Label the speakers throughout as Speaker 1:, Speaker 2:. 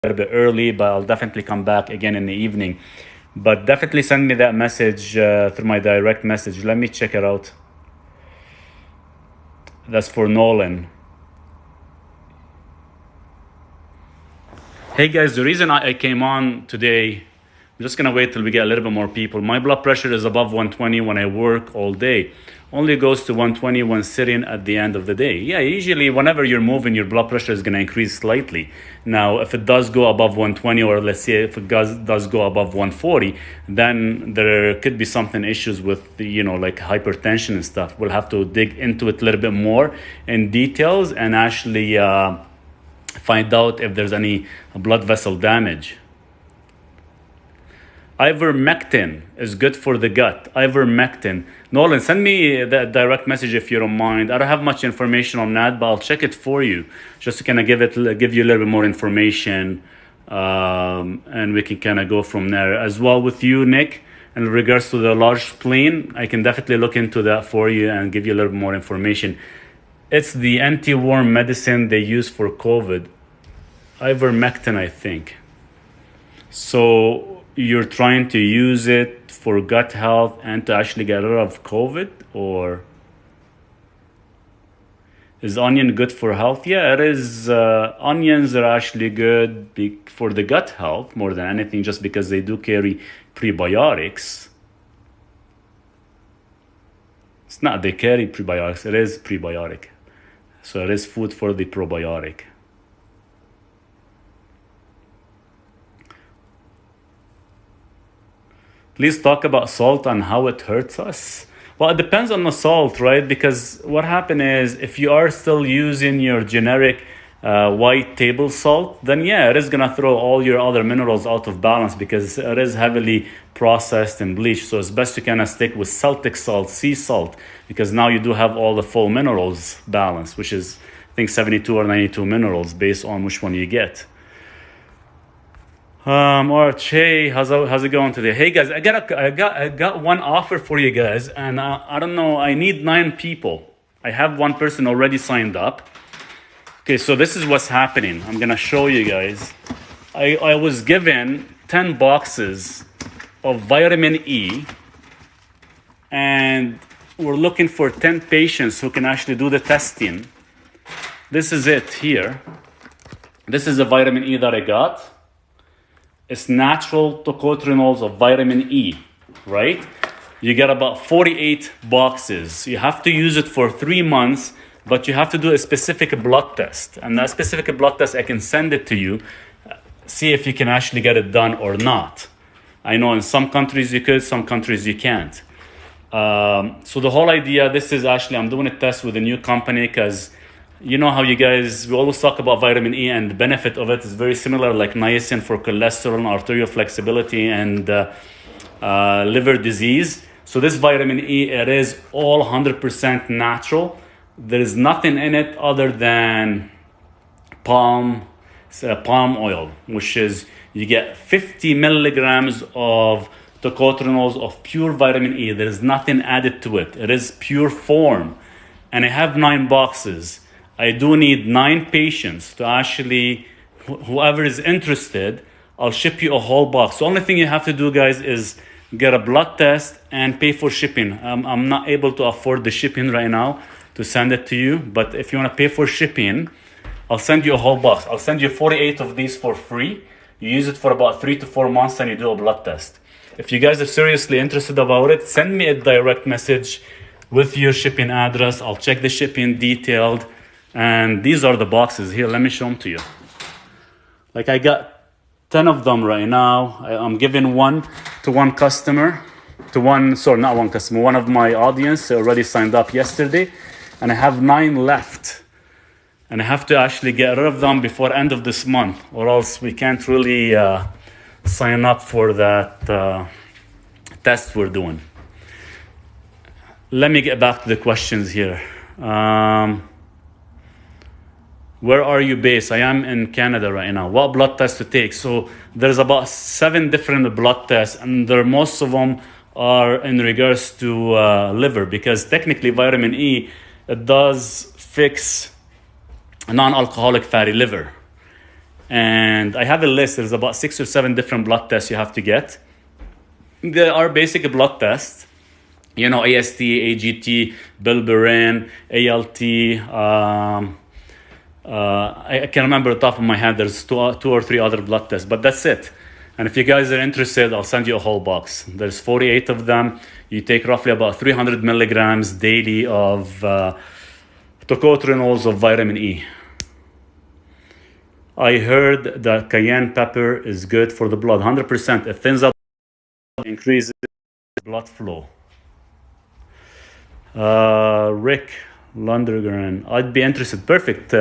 Speaker 1: little bit early, but I'll definitely come back again in the evening. But definitely send me that message through my direct message. Let me check it out. That's for Nolan. Hey guys, the reason I came on today, I'm just gonna wait till we get a little bit more people. My blood pressure is above 120 when I work all day. Only goes to 120 when sitting at the end of the day. Yeah, usually whenever you're moving, your blood pressure is gonna increase slightly. Now, if it does go above 120, or let's say if it does go above 140, then there could be something issues with, like hypertension and stuff. We'll have to dig into it a little bit more in details and actually find out if there's any blood vessel damage. Ivermectin is good for the gut. Ivermectin. Nolan, send me that direct message if you don't mind. I don't have much information on that, but I'll check it for you, just to kind of give you a little bit more information, and we can kind of go from there. As well with you, Nick, in regards to the large spleen, I can definitely look into that for you and give you a little bit more information. It's the anti-worm medicine they use for COVID. Ivermectin, I think. So you're trying to use it for gut health and to actually get rid of COVID, or is onion good for health? Yeah, it is. Onions are actually good for the gut health more than anything, just because they do carry prebiotics. It's not they carry prebiotics, it is prebiotic. So it is food for the probiotic. Please talk about salt and how it hurts us. Well, it depends on the salt, right? Because what happens is, if you are still using your generic white table salt, then yeah, it is going to throw all your other minerals out of balance, because it is heavily processed and bleached. So it's best to kind of stick with Celtic salt, sea salt, because now you do have all the full minerals balance, which is, I think, 72 or 92 minerals based on which one you get. Arch, hey, how's it going today? Hey guys, I got one offer for you guys, and I don't know, I need 9 people. I have one person already signed up. Okay, so this is what's happening. I'm gonna show you guys. I was given 10 boxes of vitamin E, and we're looking for 10 patients who can actually do the testing. This is it here. This is the vitamin E that I got. It's natural tocotrienols of vitamin E, right? You get about 48 boxes. You have to use it for 3 months, but you have to do a specific blood test. And that specific blood test, I can send it to you, see if you can actually get it done or not. I know in some countries you could, some countries you can't. So the whole idea, this is actually, I'm doing a test with a new company, because you know how we always talk about vitamin E, and the benefit of it is very similar, like niacin for cholesterol, arterial flexibility, and liver disease. So this vitamin E, it is all 100% natural. There is nothing in it other than palm oil, which is, you get 50 milligrams of tocotrienols of pure vitamin E. There is nothing added to it. It is pure form. And I have 9 boxes. I do need 9 patients to actually, whoever is interested, I'll ship you a whole box. The only thing you have to do, guys, is get a blood test and pay for shipping. I'm not able to afford the shipping right now to send it to you, but if you want to pay for shipping, I'll send you a whole box. I'll send you 48 of these for free. You use it for about 3 to 4 months, and you do a blood test. If you guys are seriously interested about it, send me a direct message with your shipping address. I'll check the shipping detailed. And these are the boxes here. Let me show them to you. Like, I got 10 of them right now. I'm giving one to one customer, one of my audience already signed up yesterday, and I have 9 left. And I have to actually get rid of them before end of this month, or else we can't really sign up for that test we're doing. Let me get back to the questions here. Where are you based? I am in Canada right now. What blood test to take? So there's about 7 different blood tests, and most of them are in regards to liver, because technically vitamin E, it does fix non-alcoholic fatty liver. And I have a list. There's about 6 or 7 different blood tests you have to get. There are basic blood tests, you know, AST, AGT, bilirubin, ALT. I can't remember the top of my head. There's two or three other blood tests, but that's it. And if you guys are interested, I'll send you a whole box. There's 48 of them. You take roughly about 300 milligrams daily of tocotrienols of vitamin E. I heard that cayenne pepper is good for the blood, 100%. It thins out, increases blood flow. Rick Lundergren, I'd be interested. Perfect.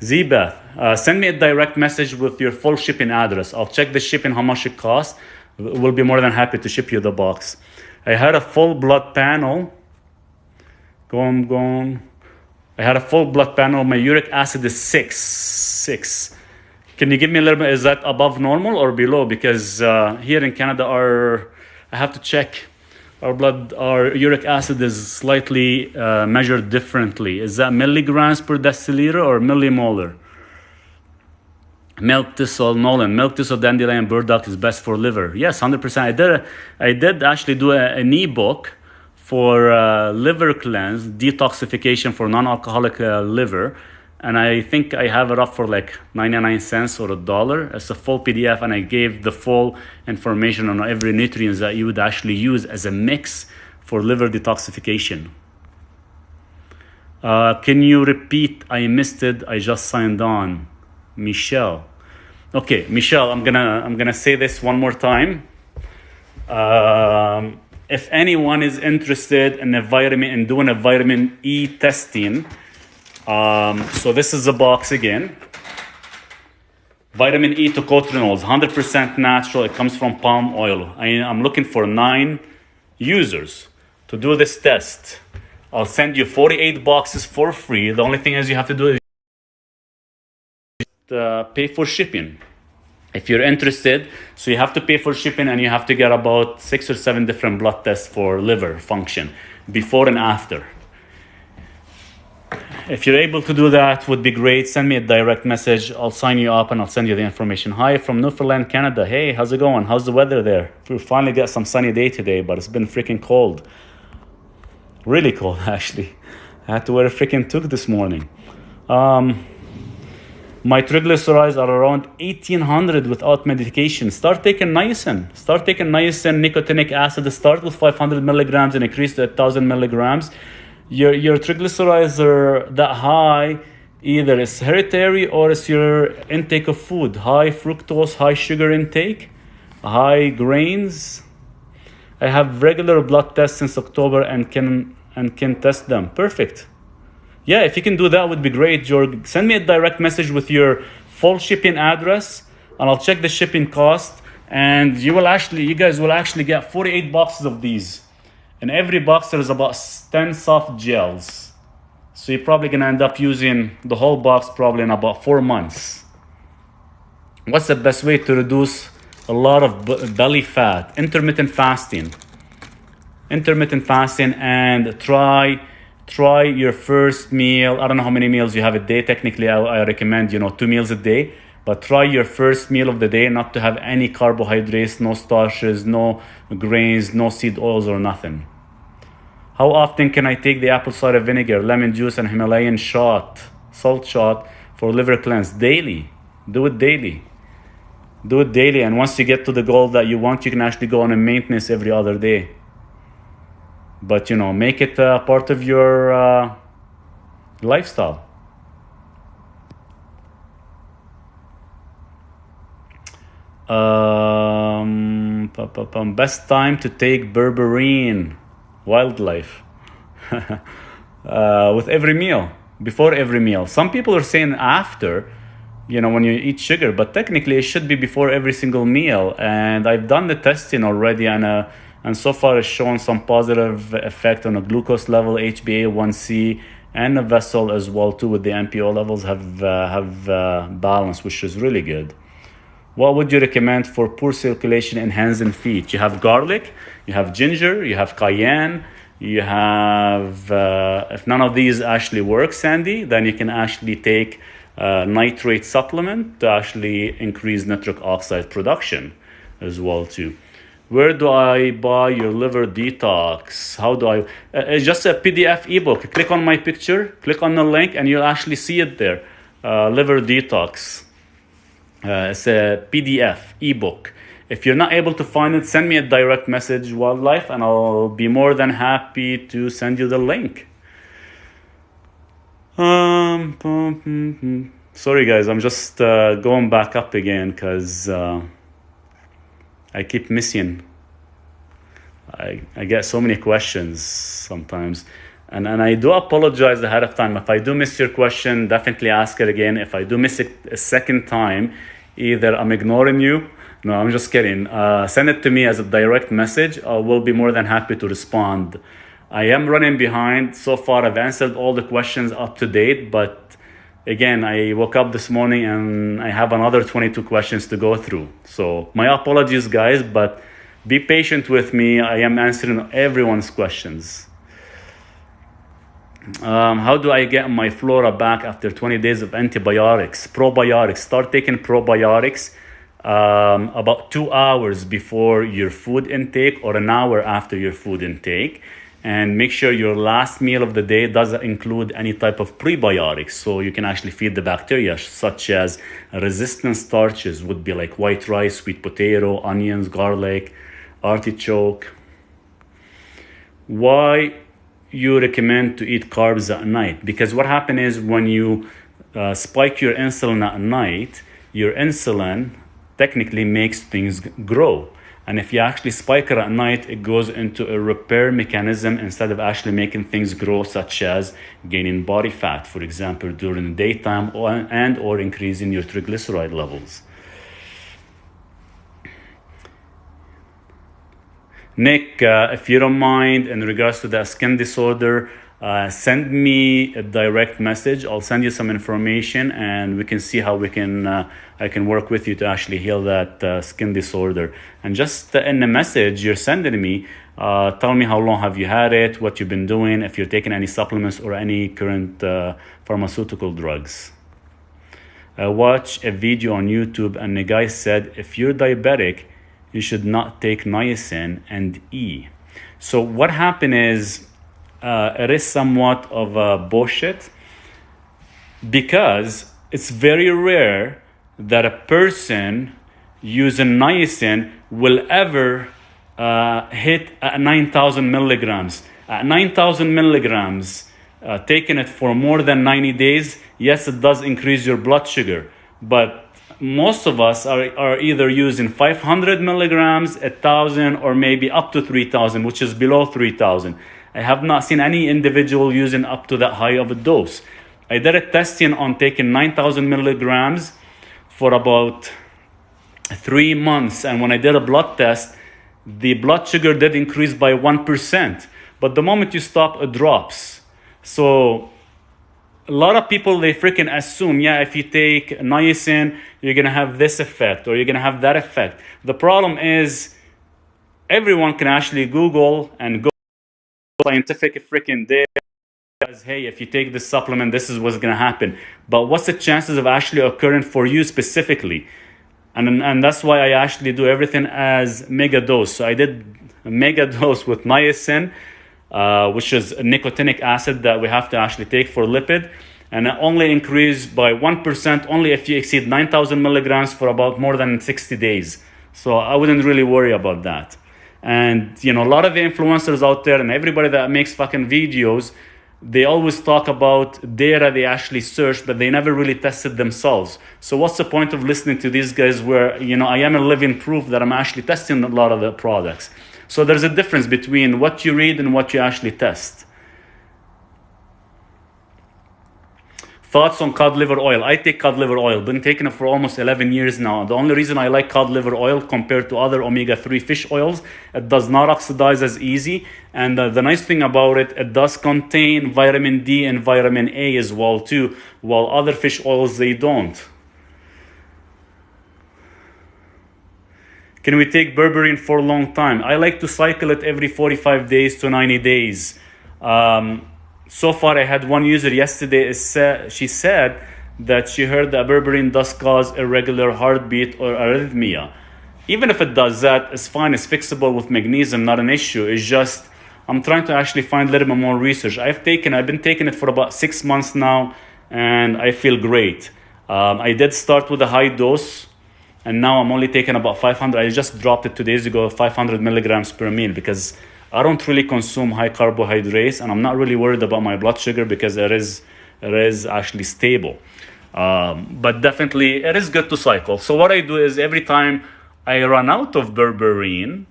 Speaker 1: Zbeth, send me a direct message with your full shipping address. I'll check the shipping, how much it costs. We'll be more than happy to ship you the box. I had a full blood panel. I had a full blood panel. My uric acid is 6. Can you give me a little bit? Is that above normal or below? Because here in Canada, I have to check. Our uric acid is slightly measured differently. Is that milligrams per deciliter or millimolar? Milk thistle, Nolan. Milk thistle, dandelion, burdock is best for liver. Yes, 100%. I did actually do an ebook for liver cleanse, detoxification for non-alcoholic liver. And I think I have it up for like 99 cents or $1. It's a full PDF, and I gave the full information on every nutrient that you would actually use as a mix for liver detoxification. Can you repeat? I missed it. I just signed on. Michelle. Okay, Michelle, I'm gonna say this one more time. If anyone is interested in doing a vitamin E testing, so this is the box again. Vitamin E tocotrienols, 100% natural. It comes from palm oil. I'm looking for 9 users to do this test. I'll send you 48 boxes for free. The only thing is you have to do is pay for shipping. If you're interested, so you have to pay for shipping, and you have to get about 6 or 7 different blood tests for liver function, before and after. If you're able to do that, would be great. Send me a direct message. I'll sign you up and I'll send you the information. Hi from Newfoundland, Canada. Hey, how's it going? How's the weather there? We finally got some sunny day today, but it's been freaking cold. Really cold, actually. I had to wear a freaking toque this morning. My triglycerides are around 1800 without medication. Start taking niacin. Nicotinic acid. Start with 500 milligrams and increase to 1,000 milligrams. Your triglycerides are that high, either it's hereditary or it's your intake of food. High fructose, high sugar intake, high grains. I have regular blood tests since October and can test them. Perfect. Yeah, if you can do that, would be great, George. Send me a direct message with your full shipping address, and I'll check the shipping cost. And you guys will actually get 48 boxes of these. In every box, there's about 10 soft gels. So you're probably going to end up using the whole box probably in about 4 months. What's the best way to reduce a lot of belly fat? Intermittent fasting, and try your first meal. I don't know how many meals you have a day. Technically, I recommend 2 meals a day. But try your first meal of the day not to have any carbohydrates, no starches, no grains, no seed oils or nothing. How often can I take the apple cider vinegar, lemon juice, and Himalayan salt shot for liver cleanse? Daily. Do it daily. And once you get to the goal that you want, you can actually go on a maintenance every other day. But, make it a part of your lifestyle. Best time to take berberine, wildlife, with every meal, before every meal. Some people are saying after, when you eat sugar, but technically it should be before every single meal. And I've done the testing already, and so far it's shown some positive effect on a glucose level, HbA1c, and a vessel as well too, with the MPO levels have balance, which is really good. What would you recommend for poor circulation in hands and feet? You have garlic, you have ginger, you have cayenne, you have, if none of these actually work, Sandy, then you can actually take nitrate supplement to actually increase nitric oxide production as well too. Where do I buy your liver detox? How do I? It's just a PDF ebook. Click on my picture, click on the link, and you'll actually see it there. Liver detox. It's a PDF ebook. If you're not able to find it, send me a direct message, Wildlife, and I'll be more than happy to send you the link. Sorry guys, I'm just going back up again because I keep missing. I get so many questions sometimes. And I do apologize ahead of time. If I do miss your question, definitely ask it again. If I do miss it a second time, either I'm ignoring you. No, I'm just kidding. Send it to me as a direct message. I will be more than happy to respond. I am running behind. So far, I've answered all the questions up to date. But again, I woke up this morning and I have another 22 questions to go through. So my apologies, guys, but be patient with me. I am answering everyone's questions. How do I get my flora back after 20 days of antibiotics? Probiotics. Start taking probiotics about 2 hours before your food intake or an hour after your food intake. And make sure your last meal of the day doesn't include any type of prebiotics, so you can actually feed the bacteria, such as resistant starches would be like white rice, sweet potato, onions, garlic, artichoke. Why you recommend to eat carbs at night? Because what happens is when you spike your insulin at night, your insulin technically makes things grow. And if you actually spike it at night, it goes into a repair mechanism instead of actually making things grow, such as gaining body fat, for example, during the daytime, or increasing your triglyceride levels. Nick, if you don't mind, in regards to that skin disorder, send me a direct message. I'll send you some information and we can see how I can work with you to actually heal that skin disorder. And just in the message you're sending me, tell me how long have you had it, what you've been doing, if you're taking any supplements or any current pharmaceutical drugs. I watched a video on YouTube and the guy said, if you're diabetic, you should not take niacin and E. So what happened is, it is somewhat of a bullshit, because it's very rare that a person using niacin will ever hit at 9,000 milligrams. At 9,000 milligrams, taking it for more than 90 days, yes, it does increase your blood sugar, but most of us are either using 500 milligrams, 1,000, or maybe up to 3,000, which is below 3,000. I have not seen any individual using up to that high of a dose. I did a testing on taking 9,000 milligrams for about 3 months. And when I did a blood test, the blood sugar did increase by 1%. But the moment you stop, it drops. So a lot of people, they freaking assume, yeah, if you take niacin, you're going to have this effect or you're going to have that effect. The problem is everyone can actually Google and go scientific freaking data. Hey, if you take this supplement, this is what's going to happen. But what's the chances of actually occurring for you specifically? And that's why I actually do everything as mega dose. So I did a mega dose with niacin, which is a nicotinic acid that we have to actually take for lipid. And it only increased by 1% only if you exceed 9,000 milligrams for about more than 60 days. So I wouldn't really worry about that. And, you know, a lot of the influencers out there and everybody that makes fucking videos, they always talk about data they actually searched, but they never really tested themselves. So what's the point of listening to these guys where, you know, I am a living proof that I'm actually testing a lot of the products. So there's a difference between what you read and what you actually test. Thoughts on cod liver oil? I take cod liver oil. Been taking it for almost 11 years now. The only reason I like cod liver oil compared to other omega-3 fish oils, it does not oxidize as easy. And the nice thing about it, it does contain vitamin D and vitamin A as well too, while other fish oils, they don't. Can we take berberine for a long time? I like to cycle it every 45 days to 90 days. So far, I had one user yesterday. She said that she heard that berberine does cause irregular heartbeat or arrhythmia. Even if it does that, it's fine. It's fixable with magnesium, not an issue. It's just I'm trying to actually find a little bit more research. I've been taking it for about 6 months now, and I feel great. I did start with a high dose, and now I'm only taking about 500. I just dropped it 2 days ago, 500 milligrams per meal, because I don't really consume high carbohydrates, and I'm not really worried about my blood sugar because it is actually stable. But definitely, it is good to cycle. So what I do is every time I run out of berberine,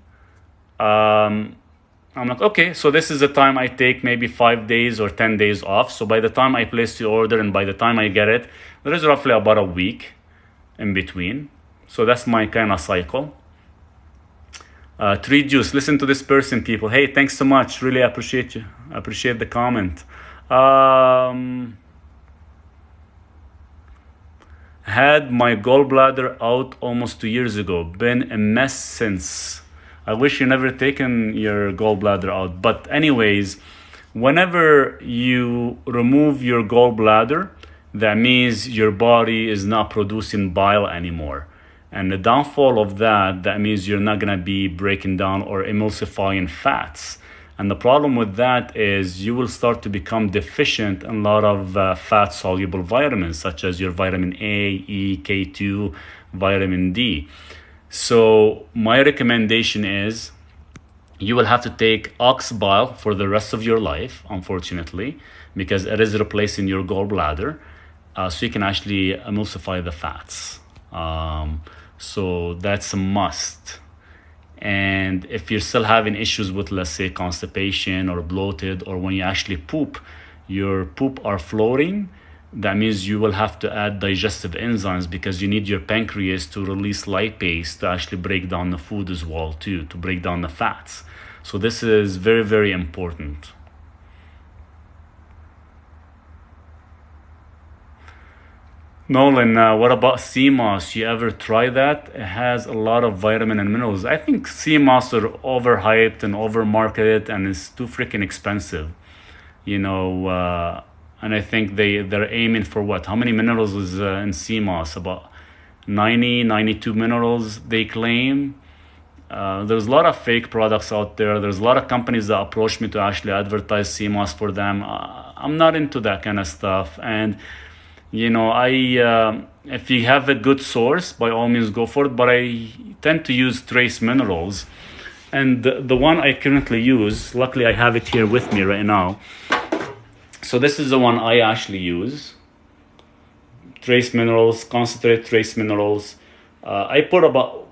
Speaker 1: I'm like, okay, so this is the time I take maybe 5 days or 10 days off. So by the time I place the order and by the time I get it, there is roughly about a week in between. So that's my kind of cycle. Tree Juice, listen to this person, people. Hey, thanks so much. Really appreciate you. I appreciate the comment. Had my gallbladder out almost 2 years ago. Been a mess since. I wish you never taken your gallbladder out. But anyways, whenever you remove your gallbladder, that means your body is not producing bile anymore. And the downfall of that means you're not going to be breaking down or emulsifying fats. And the problem with that is you will start to become deficient in a lot of fat-soluble vitamins, such as your vitamin A, E, K2, vitamin D. So my recommendation is you will have to take ox bile for the rest of your life, unfortunately, because it is replacing your gallbladder. So you can actually emulsify the fats. So that's a must. And if you're still having issues with, let's say, constipation or bloated, or when you actually poop, your poop are floating, that means you will have to add digestive enzymes because you need your pancreas to release lipase to actually break down the food as well, too, to break down the fats. So this is very, very important. Nolan, what about sea moss? You ever try that? It has a lot of vitamin and minerals. I think sea moss are overhyped and overmarketed, and it's too freaking expensive. You know, and I think they're aiming for what? How many minerals is in sea moss? About 92 minerals, they claim. There's a lot of fake products out there. There's a lot of companies that approach me to actually advertise sea moss for them. I'm not into that kind of stuff. And you know, if you have a good source, by all means go for it. But I tend to use trace minerals, and the one I currently use, luckily I have it here with me right now. So this is the one I actually use. Trace minerals, concentrate trace minerals. I put about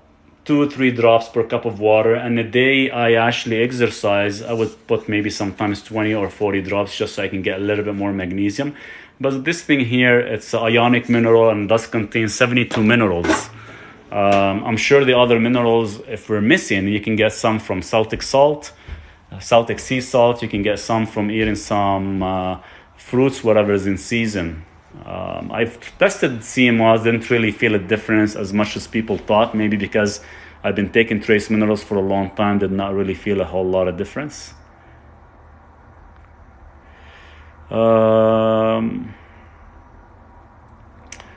Speaker 1: 2 or 3 drops per cup of water, and the day I actually exercise, I would put maybe sometimes 20 or 40 drops just so I can get a little bit more magnesium. But this thing here, it's an ionic mineral and does contain 72 minerals. I'm sure the other minerals, if we're missing, you can get some from Celtic salt, Celtic sea salt. You can get some from eating some fruits, whatever is in season. I've tested sea moss, didn't really feel a difference as much as people thought. Maybe because I've been taking trace minerals for a long time, did not really feel a whole lot of difference.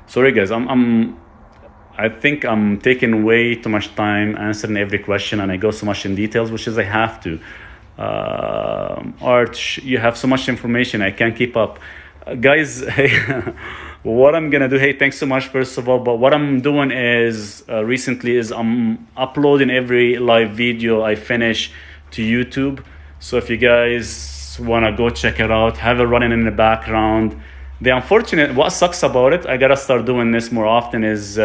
Speaker 1: Sorry guys, I think I'm taking way too much time answering every question, and I go so much in details, which is I have to. Arch, you have so much information, I can't keep up. Guys, hey, what I'm gonna do, hey, thanks so much first of all, but what I'm doing is recently is I'm uploading every live video I finish to YouTube. So if you guys want to go check it out, have it running in the background. What sucks about it, I gotta start doing this more often, is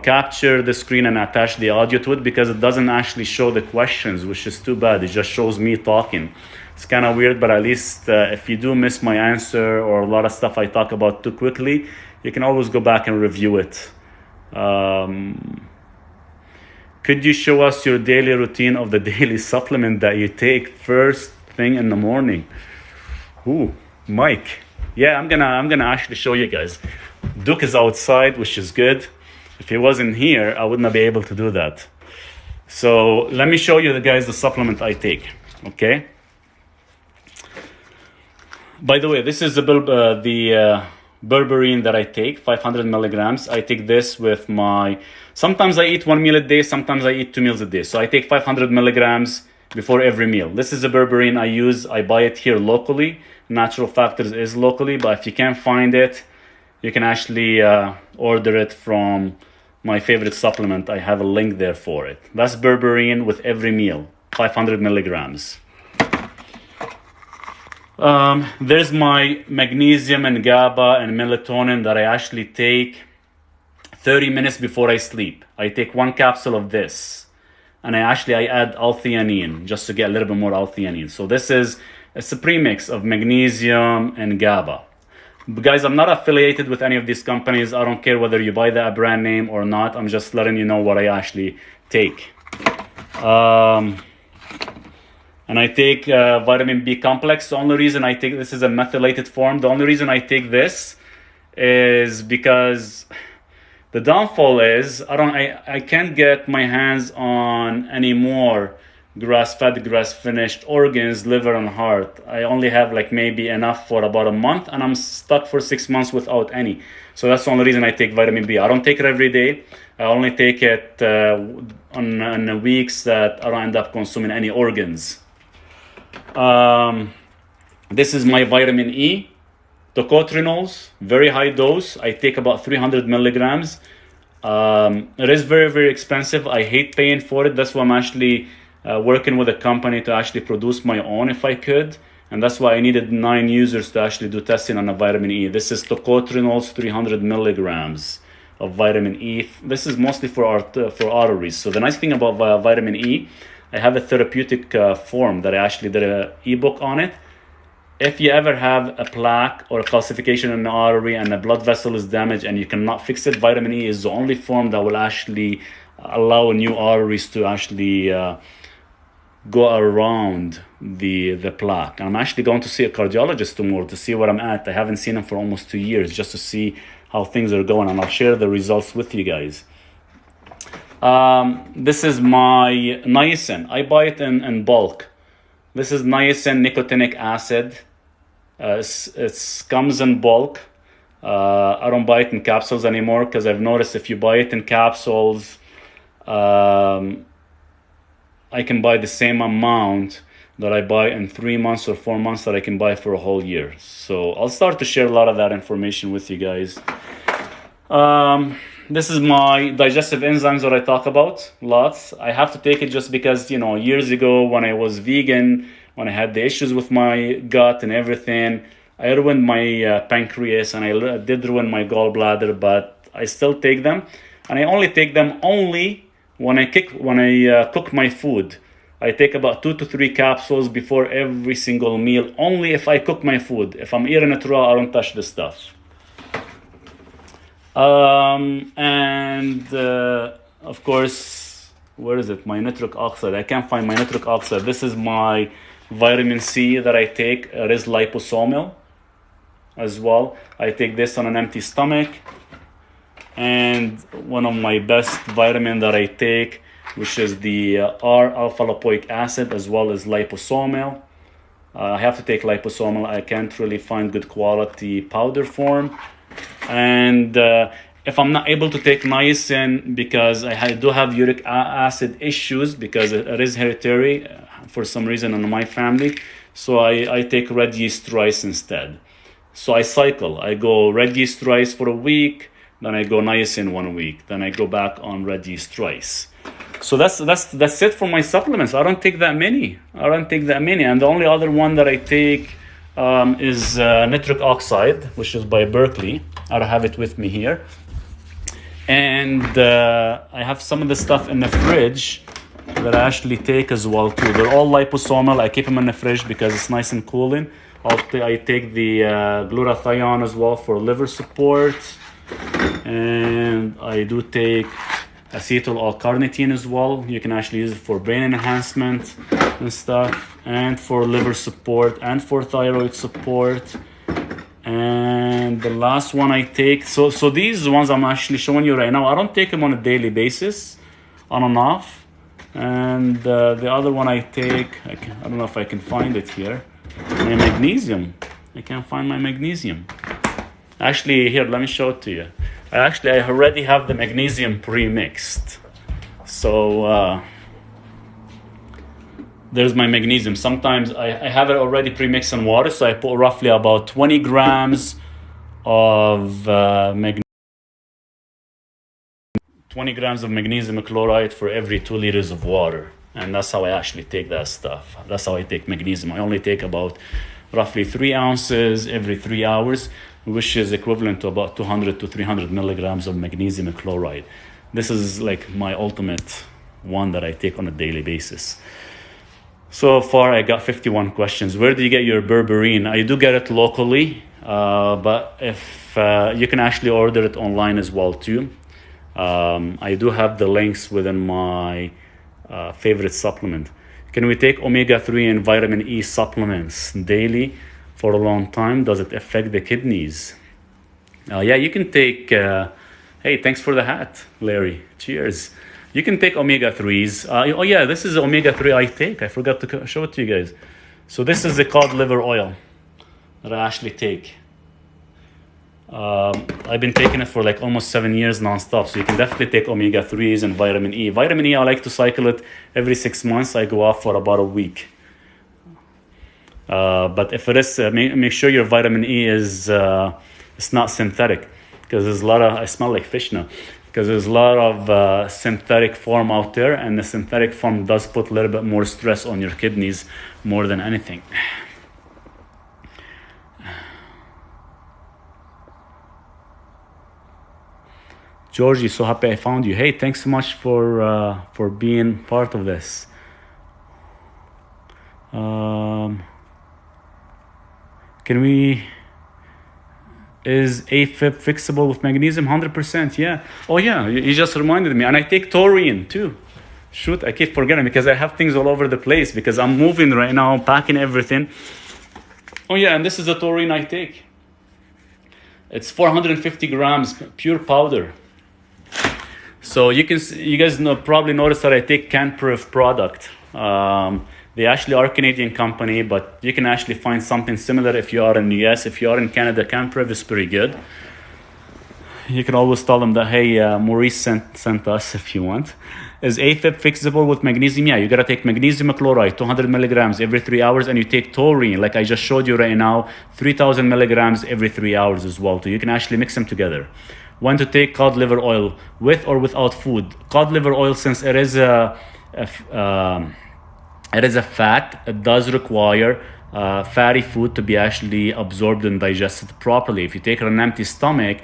Speaker 1: capture the screen and attach the audio to it, because it doesn't actually show the questions, which is too bad. It just shows me talking. It's kind of weird, but at least if you do miss my answer or a lot of stuff I talk about too quickly, you can always go back and review it. Could you show us your daily routine of the daily supplement that you take first thing in the morning? Ooh, Mike. Yeah, I'm gonna actually show you guys. Duke is outside, which is good. If he wasn't here, I would not be able to do that. So let me show you guys the supplement I take. Okay. By the way, this is the berberine that I take, 500 milligrams. I take this with sometimes I eat 1 meal a day, sometimes I eat 2 meals a day. So I take 500 milligrams before every meal. This is a berberine I use. I buy it here locally. Natural Factors is locally, but if you can't find it, you can actually order it from my favorite supplement. I have a link there for it. That's berberine with every meal, 500 milligrams. There's my magnesium and GABA and melatonin that I actually take 30 minutes before I sleep. I take 1 capsule of this, and I add L-theanine just to get a little bit more L-theanine. So it's a premix of magnesium and GABA. But guys, I'm not affiliated with any of these companies. I don't care whether you buy the brand name or not. I'm just letting you know what I actually take. And I take vitamin B complex. The only reason I take this is a methylated form. The only reason I take this is because the downfall is I can't get my hands on any more grass-fed, grass-finished organs, liver and heart. I only have like maybe enough for about a month, and I'm stuck for 6 months without any. So that's the only reason I take vitamin B. I don't take it every day. I only take it on the weeks that I don't end up consuming any organs. This is my vitamin E, tocotrienols, very high dose. I take about 300 milligrams. It is very, very expensive. I hate paying for it. That's why I'm actually working with a company to actually produce my own if I could. And that's why I needed 9 users to actually do testing on a vitamin E. This is tocotrienols, 300 milligrams of vitamin E. This is mostly for arteries. So the nice thing about vitamin E, I have a therapeutic form that I actually did an ebook on it. If you ever have a plaque or a calcification in the artery and the blood vessel is damaged and you cannot fix it, vitamin E is the only form that will actually allow new arteries to actually go around the plaque. And I'm actually going to see a cardiologist tomorrow to see where I'm at. I haven't seen him for almost 2 years just to see how things are going, and I'll share the results with you guys. This is my niacin. I buy it in bulk. This is niacin nicotinic acid. It comes in bulk. I don't buy it in capsules anymore because I've noticed if you buy it in capsules, I can buy the same amount that I buy in 3 months or 4 months that I can buy for a whole year. So I'll start to share a lot of that information with you guys. This is my digestive enzymes that I talk about lots. I have to take it just because, years ago when I was vegan, when I had the issues with my gut and everything, I ruined my pancreas and I did ruin my gallbladder, but I still take them. And I only take them when I cook my food. I take about 2 to 3 capsules before every single meal, only if I cook my food. If I'm eating it raw, I don't touch the stuff. Of course, where is it? My nitric oxide. I can't find my nitric oxide. This is my vitamin C that I take. It is liposomal as well. I take this on an empty stomach. And one of my best vitamin that I take, which is the R-alpha lipoic acid as well as liposomal. I have to take liposomal. I can't really find good quality powder form. And if I'm not able to take niacin because I do have uric acid issues because it is hereditary for some reason in my family, so I take red yeast rice instead. So I cycle. I go red yeast rice for a week, then I go niacin 1 week, then I go back on red yeast rice. So that's it for my supplements. I don't take that many. And the only other one that I take is nitric oxide, which is by Berkeley. I don't have it with me here. And I have some of the stuff in the fridge that I actually take as well too. They're all liposomal. I keep them in the fridge because it's nice and cooling. I take the glutathione as well for liver support. And I do take acetyl L-carnitine as well. You can actually use it for brain enhancement and stuff, and for liver support, and for thyroid support. And the last one I take, so these ones I'm actually showing you right now, I don't take them on a daily basis, on and off. And the other one I take, I don't know if I can find it here, my magnesium. I can't find my magnesium. Actually, here, let me show it to you. I already have the magnesium pre-mixed. So there's my magnesium. Sometimes I have it already pre-mixed in water, so I put roughly about 20 grams of 20 grams of magnesium chloride for every 2 liters of water. And that's how I actually take that stuff. That's how I take magnesium. I only take about roughly 3 ounces every 3 hours, which is equivalent to about 200 to 300 milligrams of magnesium chloride. This is like my ultimate one that I take on a daily basis. So far, I got 51 questions. Where do you get your berberine? I do get it locally, but if you can actually order it online as well too. I do have the links within my favorite supplement. Can we take omega-3 and vitamin E supplements daily for a long time? Does it affect the kidneys? Yeah, you can take... hey, thanks for the hat, Larry. Cheers. You can take omega-3s. Oh yeah, this is omega-3 I take. I forgot to show it to you guys. So this is the cod liver oil that I actually take. I've been taking it for like almost 7 years nonstop. So you can definitely take omega-3s and vitamin E. Vitamin E, I like to cycle it every 6 months. I go off for about a week. But if it is, make sure your vitamin E is it's not synthetic, because there's a lot of, I smell like fish now, because there's a lot of synthetic form out there, and the synthetic form does put a little bit more stress on your kidneys more than anything. Georgie, so happy I found you. Hey, thanks so much for being part of this. Is AFib fixable with magnesium? 100%, yeah. Oh yeah, you just reminded me. And I take taurine too. Shoot, I keep forgetting because I have things all over the place because I'm moving right now, packing everything. Oh yeah, and this is the taurine I take. It's 450 grams, pure powder. So you guys probably noticed that I take Canpref product. They actually are a Canadian company, but you can actually find something similar if you are in the US. If you are in Canada, Canpref is pretty good. You can always tell them that, hey, Maurice sent us if you want. Is AFib fixable with magnesium? Yeah, you gotta take magnesium chloride, 200 milligrams every 3 hours, and you take taurine, like I just showed you right now, 3,000 milligrams every 3 hours as well. So you can actually mix them together. When to take cod liver oil, with or without food? Cod liver oil, since it is a fat, it does require fatty food to be actually absorbed and digested properly. If you take it on an empty stomach,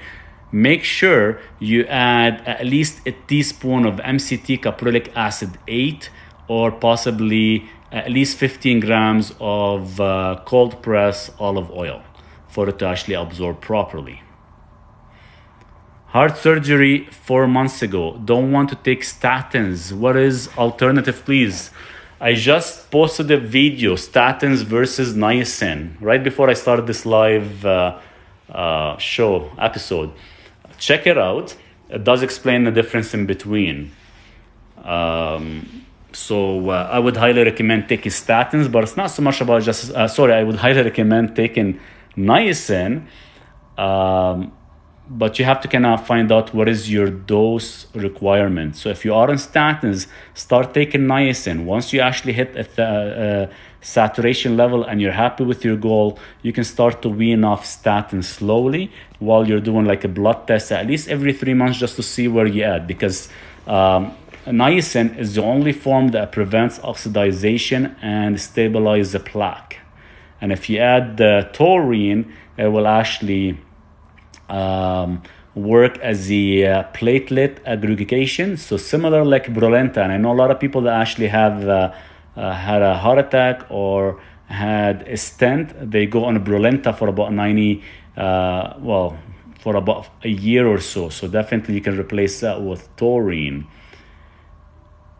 Speaker 1: make sure you add at least a teaspoon of MCT caprylic acid 8, or possibly at least 15 grams of cold press olive oil for it to actually absorb properly. Heart surgery 4 months ago. Don't want to take statins. What is alternative, please? I just posted a video, statins versus niacin, right before I started this live show episode. Check it out. It does explain the difference in between. So I would highly recommend taking statins, but it's not so much about just, I would highly recommend taking niacin, but you have to kind of find out what is your dose requirement. So if you are on statins, start taking niacin. Once you actually hit a saturation level and you're happy with your goal, you can start to wean off statins slowly while you're doing like a blood test at least every 3 months, just to see where you're at, because niacin is the only form that prevents oxidation and stabilizes the plaque. And if you add the taurine, it will actually work as the platelet aggregation. So similar like Brilinta. And I know a lot of people that actually have had a heart attack or had a stent. They go on Brilinta for about for about a year or so. So definitely you can replace that with taurine.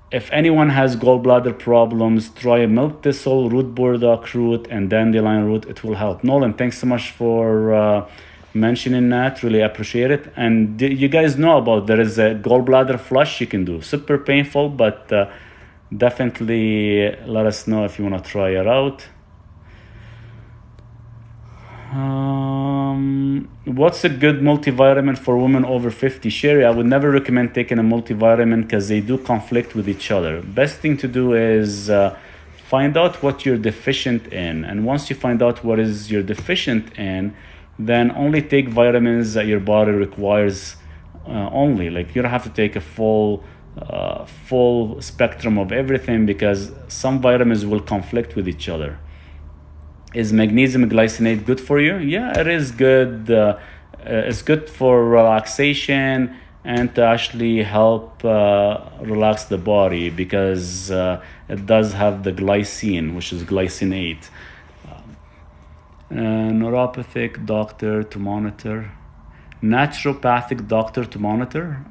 Speaker 1: If anyone has gallbladder problems, try milk thistle, root burdock root, and dandelion root. It will help. Nolan, thanks so much for mentioning that. Really appreciate it. And you guys know about, there is a gallbladder flush you can do. Super painful, but definitely let us know if you want to try it out. What's a good multivitamin for women over 50? Sherry, I would never recommend taking a multivitamin because they do conflict with each other. Best thing to do is find out what you're deficient in. And once you find out what is you're deficient in, then only take vitamins that your body requires only. Like you don't have to take a full spectrum of everything because some vitamins will conflict with each other. Is magnesium glycinate good for you? Yeah, it is good. It's good for relaxation and to actually help relax the body because it does have the glycine, which is glycinate. Neuropathic doctor to monitor. Naturopathic doctor to monitor.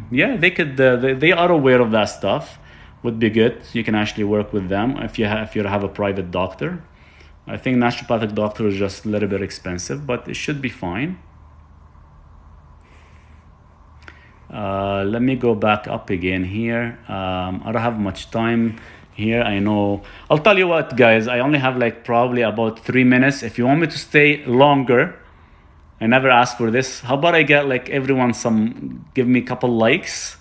Speaker 1: Yeah, they could. They are aware of that stuff. Would be good. You can actually work with them if you have a private doctor. I think naturopathic doctor is just a little bit expensive, but it should be fine. Let me go back up again here. I don't have much time here. I know. I'll tell you what, guys. I only have like probably about 3 minutes. If you want me to stay longer, I never asked for this. How about I get like everyone give me a couple likes.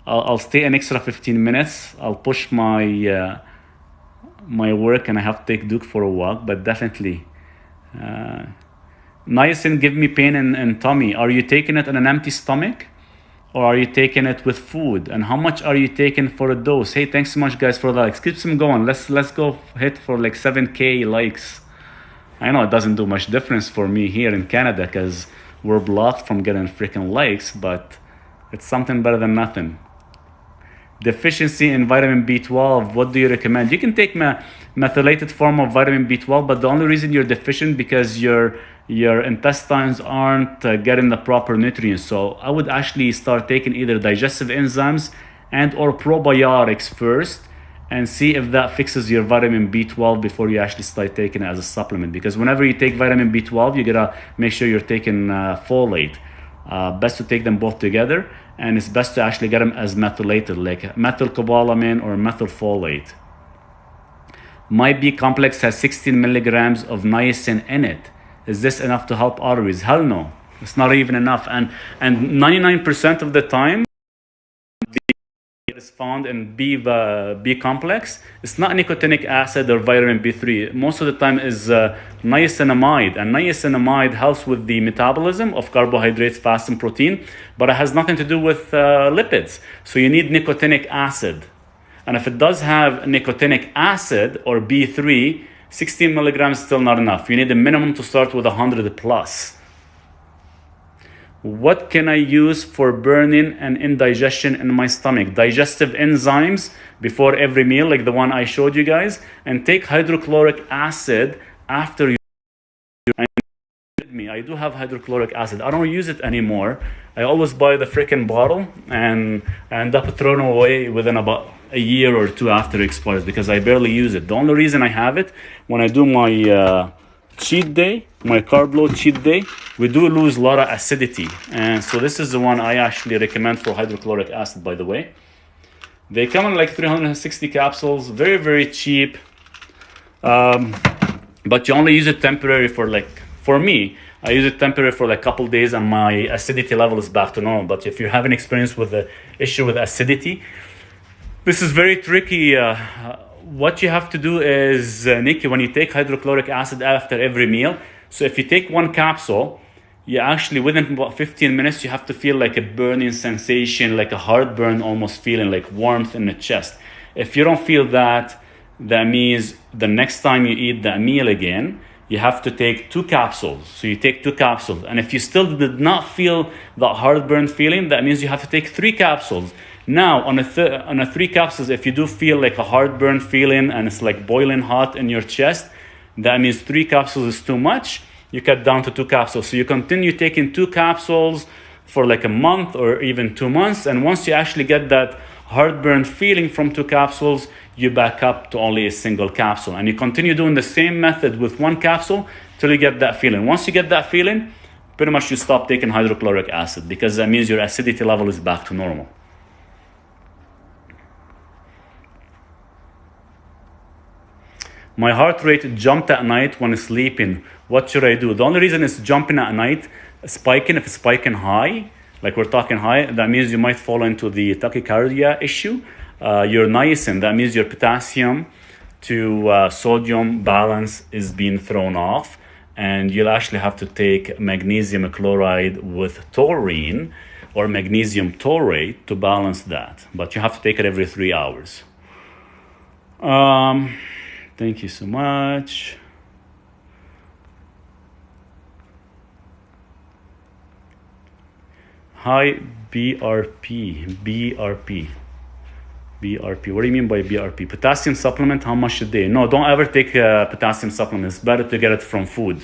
Speaker 1: I'll stay an extra 15 minutes. I'll push my work and I have to take Duke for a walk, but definitely. Niacin give me pain in tummy. Are you taking it on an empty stomach or are you taking it with food? And how much are you taking for a dose? Hey, thanks so much guys for the likes. Keep them going. Let's go hit for like 7K likes. I know it doesn't do much difference for me here in Canada because we're blocked from getting freaking likes, but it's something better than nothing. Deficiency in vitamin B12, what do you recommend? You can take methylated form of vitamin B12, but the only reason you're deficient because your intestines aren't getting the proper nutrients. So I would actually start taking either digestive enzymes and or probiotics first and see if that fixes your vitamin B12 before you actually start taking it as a supplement. Because whenever you take vitamin B12, you gotta make sure you're taking folate. Best to take them both together, and it's best to actually get them as methylated, like methylcobalamin or methylfolate. My B complex has 16 milligrams of niacin in it. Is this enough to help arteries? Hell no, it's not even enough. And 99% of the time, is found in B complex. It's not nicotinic acid or vitamin B3. Most of the time is niacinamide, and niacinamide helps with the metabolism of carbohydrates, fats, and protein, but it has nothing to do with lipids. So you need nicotinic acid. And if it does have nicotinic acid or B3, 16 milligrams is still not enough. You need a minimum to start with 100 plus. What can I use for burning and indigestion in my stomach? Digestive enzymes before every meal, like the one I showed you guys, and take hydrochloric acid after you. I do have hydrochloric acid. I don't use it anymore. I always buy the freaking bottle and end up throwing away within about a year or two after it expires because I barely use it. The only reason I have it, when I do my cheat day, my carb load cheat day, we do lose a lot of acidity, and so this is the one I actually recommend for hydrochloric acid, by the way. They come in like 360 capsules, very, very cheap, but you only use it temporary for me, I use it temporary for like a couple days and my acidity level is back to normal. But if you have an experience with the issue with acidity, this is very tricky. What you have to do is, Nikki, when you take hydrochloric acid after every meal, so if you take one capsule, you actually, within about 15 minutes, you have to feel like a burning sensation, like a heartburn almost feeling, like warmth in the chest. If you don't feel that, that means the next time you eat that meal again, you have to take 2 capsules. So you take 2 capsules. And if you still did not feel that heartburn feeling, that means you have to take 3 capsules. Now, on a 3 capsules, if you do feel like a heartburn feeling and it's like boiling hot in your chest, that means 3 capsules is too much. You cut down to 2 capsules. So you continue taking 2 capsules for like a month or even 2 months. And once you actually get that heartburn feeling from 2 capsules, you back up to only a single capsule. And you continue doing the same method with 1 capsule till you get that feeling. Once you get that feeling, pretty much you stop taking hydrochloric acid because that means your acidity level is back to normal. My heart rate jumped at night when sleeping. What should I do? The only reason it's jumping at night, spiking, if it's spiking high, like we're talking high, that means you might fall into the tachycardia issue. Your niacin, that means your potassium to sodium balance is being thrown off, and you'll actually have to take magnesium chloride with taurine or magnesium taurate to balance that. But you have to take it every 3 hours. Thank you so much. Hi, BRP. What do you mean by BRP? Potassium supplement, how much a day? No, don't ever take potassium supplements. It's better to get it from food.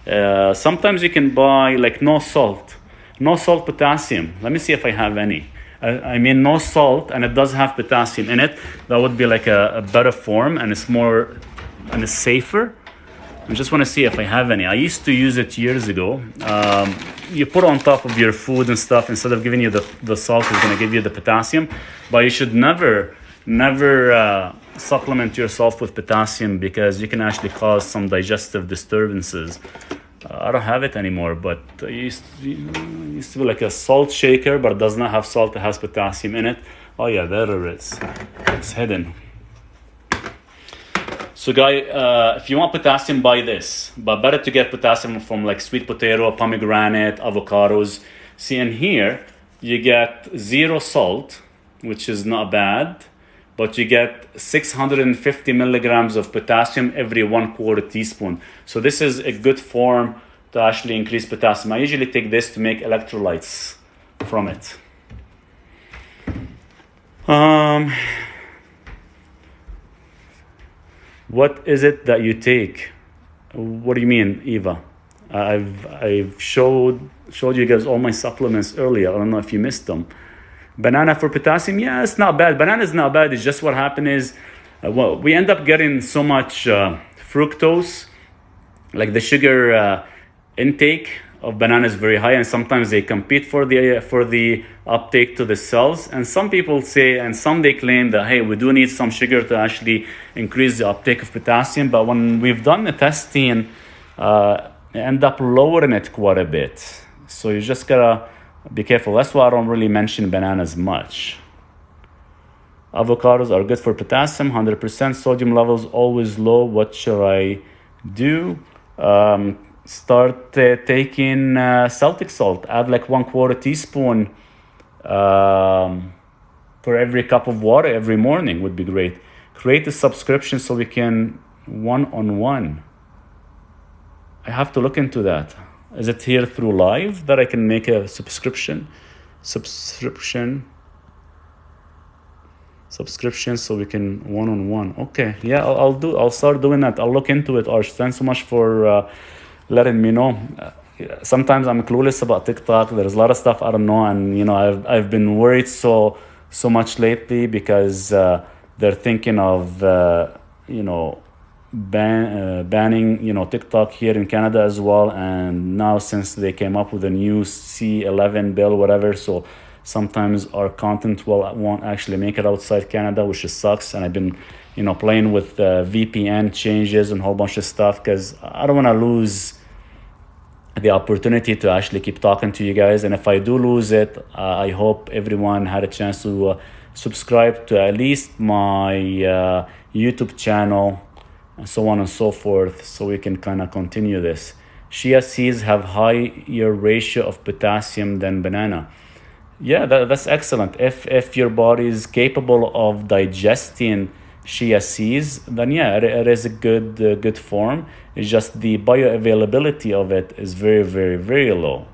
Speaker 1: Sometimes you can buy like no salt potassium. Let me see if I have any. I mean no salt, and it does have potassium in it. That would be like a better form, and it's more, and it's safer. I just want to see if I have any. I used to use it years ago. You put it on top of your food and stuff. Instead of giving you the salt, it's going to give you the potassium. But you should never supplement yourself with potassium, because you can actually cause some digestive disturbances. I don't have it anymore, but it used to be like a salt shaker, but it does not have salt. It has potassium in it. Oh yeah, there it is. It's hidden. So if you want potassium, buy this. But better to get potassium from like sweet potato, pomegranate, avocados. See, in here, you get 0 salt, which is not bad. But you get 650 milligrams of potassium every 1/4 teaspoon. So this is a good form to actually increase potassium. I usually take this to make electrolytes from it. What is it that you take? What do you mean, Eva? I've showed you guys all my supplements earlier. I don't know if you missed them. Banana for potassium, yeah, it's not bad. Banana is not bad. It's just what happened is, we end up getting so much fructose, like the sugar intake of banana is very high, and sometimes they compete for the uptake to the cells. And some people say, and some they claim that, hey, we do need some sugar to actually increase the uptake of potassium. But when we've done the testing, end up lowering it quite a bit. So you just gotta be careful. That's why I don't really mention bananas much. Avocados are good for potassium, 100%. Sodium levels always low. What should I do? Start taking Celtic salt. Add like 1/4 teaspoon for every cup of water every morning would be great. Create a subscription so we can one-on-one. I have to look into that. Is it here through live that I can make a subscription so we can one-on-one? Okay, yeah, I'll start doing that. I'll look into it. Arsh, thanks so much for letting me know. Sometimes I'm clueless about TikTok. There's a lot of stuff I don't know, and I've been worried so much lately because they're thinking of banning TikTok here in Canada as well. And now since they came up with a new C11 bill, whatever, so sometimes our content won't actually make it outside Canada, which just sucks. And I've been playing with VPN changes and a whole bunch of stuff because I don't want to lose the opportunity to actually keep talking to you guys. And if I do lose it, I hope everyone had a chance to subscribe to at least my YouTube channel and so on and so forth, so we can kind of continue this. Chia seeds have higher ratio of potassium than banana. Yeah, that's excellent. If your body is capable of digesting chia seeds, then yeah, it is a good form. It's just the bioavailability of it is very, very, very low.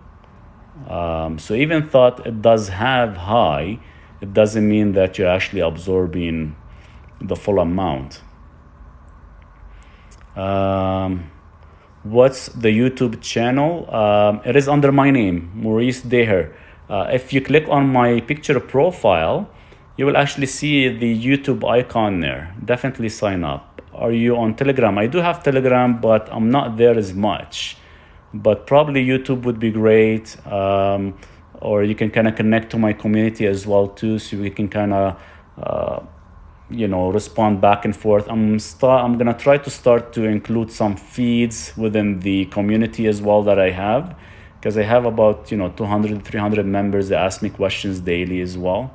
Speaker 1: So even thought it does have high, it doesn't mean that you're actually absorbing the full amount. What's the YouTube channel? It is under my name, Maurice Deher. If you click on my picture profile, you will actually see the YouTube icon there. Definitely sign up. Are you on Telegram? I do have Telegram, but I'm not there as much. But probably YouTube would be great. Or you can kind of connect to my community as well too, so we can kind of respond back and forth. I'm gonna try to start to include some feeds within the community as well that I have, because I have about 200 300 members that ask me questions daily as well.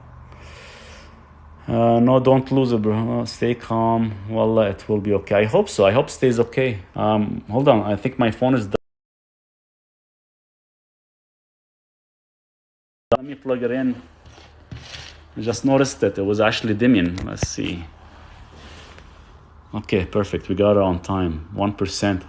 Speaker 1: No, don't lose it, bro. Stay calm. Wallah, it will be okay. I hope so. I hope it stays okay. Hold on. I think my phone is done. Let me plug it in. I just noticed that it was actually dimming. Let's see. Okay, perfect. We got it on time. 1%.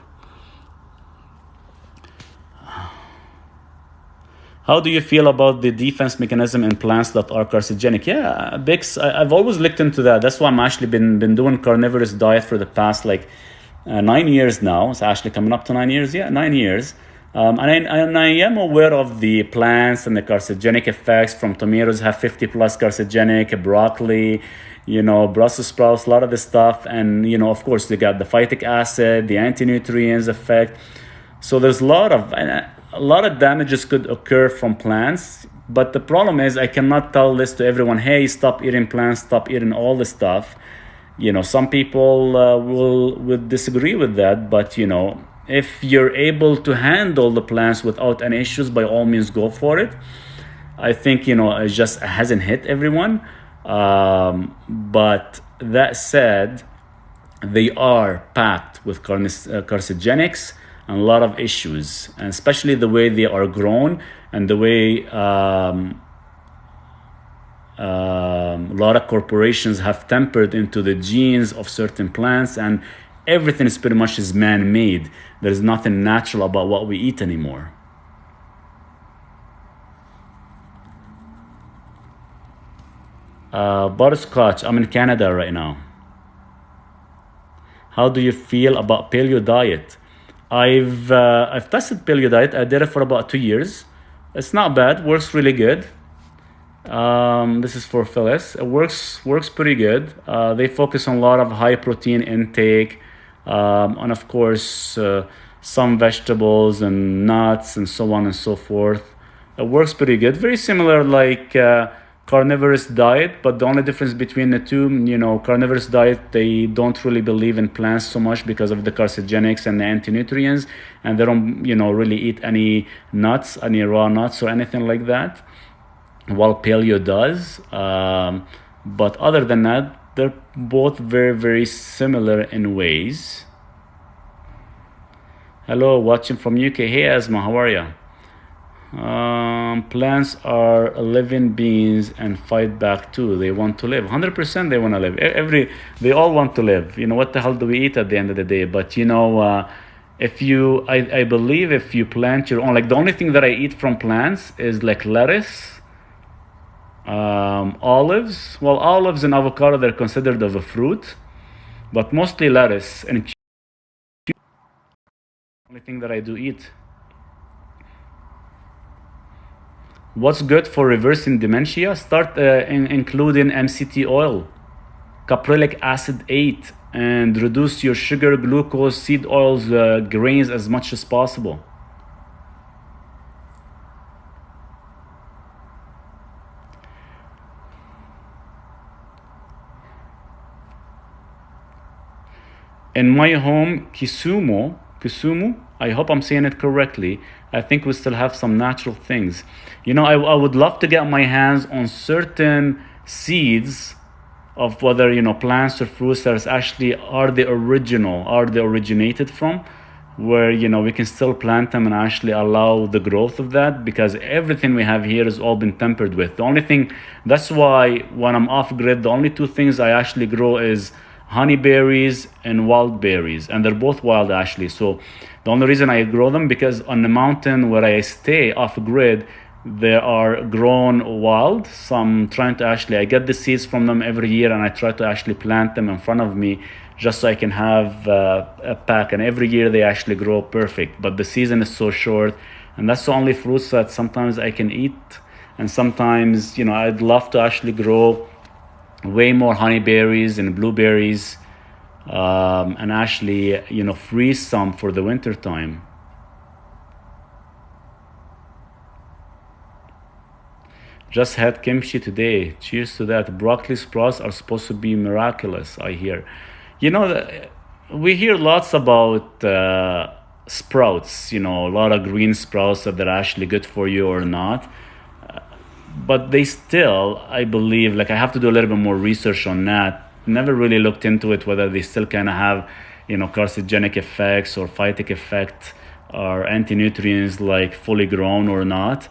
Speaker 1: How do you feel about the defense mechanism in plants that are carcinogenic? Yeah, Bix, I've always looked into that. That's why I'm actually been doing carnivorous diet for the past 9 years now. It's actually coming up to 9 years. Yeah, 9 years. And I am aware of the plants and the carcinogenic effects. From tomatoes have 50 plus carcinogenic, broccoli, Brussels sprouts, a lot of this stuff. And, of course, they got the phytic acid, the anti-nutrients effect. So there's a lot of damages could occur from plants. But the problem is I cannot tell this to everyone, hey, stop eating plants, stop eating all this stuff. Some people will disagree with that, but, if you're able to handle the plants without any issues, by all means, go for it. I think, it just hasn't hit everyone. But that said, they are packed with carcinogenics and a lot of issues, and especially the way they are grown and the way a lot of corporations have tempered into the genes of certain plants, and everything is pretty much man-made. There's nothing natural about what we eat anymore. Butterscotch, I'm in Canada right now. How do you feel about paleo diet? I've tested paleo diet. I did it for about 2 years. It's not bad. Works really good. This is for Phyllis. It works pretty good. They focus on a lot of high protein intake, and of course some vegetables and nuts and so on and so forth. It works pretty good. Very similar like carnivorous diet, but the only difference between the two, carnivorous diet, they don't really believe in plants so much because of the carcinogenics and the anti-nutrients, and they don't, really eat any nuts, any raw nuts or anything like that, while paleo does. But other than that, they're both very, very similar in ways. Hello, watching from UK. Hey, Asma, how are you? Plants are living beings and fight back too. They want to live. 100% they want to live. They all want to live. What the hell do we eat at the end of the day? But I believe if you plant your own, like the only thing that I eat from plants is like lettuce, olives. Well, olives and avocado, they're considered of a fruit, but mostly lettuce and the only thing that I do eat. What's good for reversing dementia? Start including MCT oil, caprylic acid 8, and reduce your sugar, glucose, seed oils, grains as much as possible. In my home, Kisumu, I hope I'm saying it correctly. I think we still have some natural things. I would love to get my hands on certain seeds of whether, plants or fruits that actually are they originated from, where, we can still plant them and actually allow the growth of that, because everything we have here has all been tempered with. The only thing, that's why when I'm off grid, the only two things I actually grow is honeyberries and wild berries, and they're both wild actually. So the only reason I grow them, because on the mountain where I stay off grid, they are grown wild. So I'm trying to I get the seeds from them every year, and I try to actually plant them in front of me just so I can have a pack, and every year they actually grow perfect. But the season is so short, and that's the only fruits that sometimes I can eat, and sometimes I'd love to actually grow way more honeyberries and blueberries, and actually freeze some for the winter time. Just had kimchi today. Cheers to that. Broccoli sprouts are supposed to be miraculous, I hear. You know, we hear lots about sprouts, a lot of green sprouts that they're actually good for you or not. But they still, I believe, like I have to do a little bit more research on that. Never really looked into it, whether they still kind of have, carcinogenic effects or phytic effect or anti-nutrients like fully grown or not.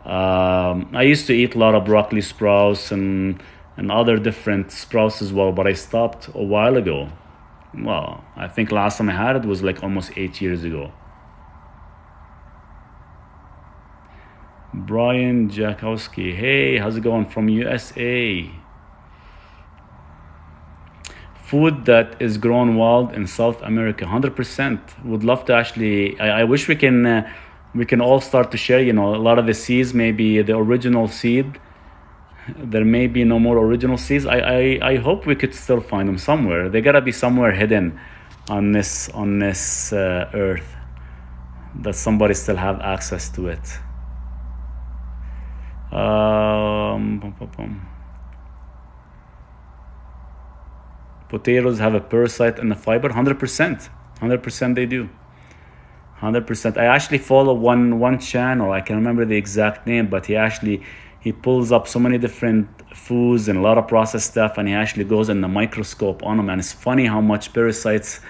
Speaker 1: I used to eat a lot of broccoli sprouts and other different sprouts as well, but I stopped a while ago. Well, I think last time I had it was like almost 8 years ago. Brian Jakowski, hey, how's it going from USA? Food that is grown wild in South America, 100%. Would love to actually. I wish we can all start to share. A lot of the seeds, maybe the original seed. There may be no more original seeds. I hope we could still find them somewhere. They gotta be somewhere hidden on this earth, that somebody still have access to it. Potatoes have a parasite and a fiber. 100% they do. 100%. I actually follow one channel. I can't remember the exact name, but he pulls up so many different foods and a lot of processed stuff, and he actually goes in the microscope on them, and it's funny how much parasites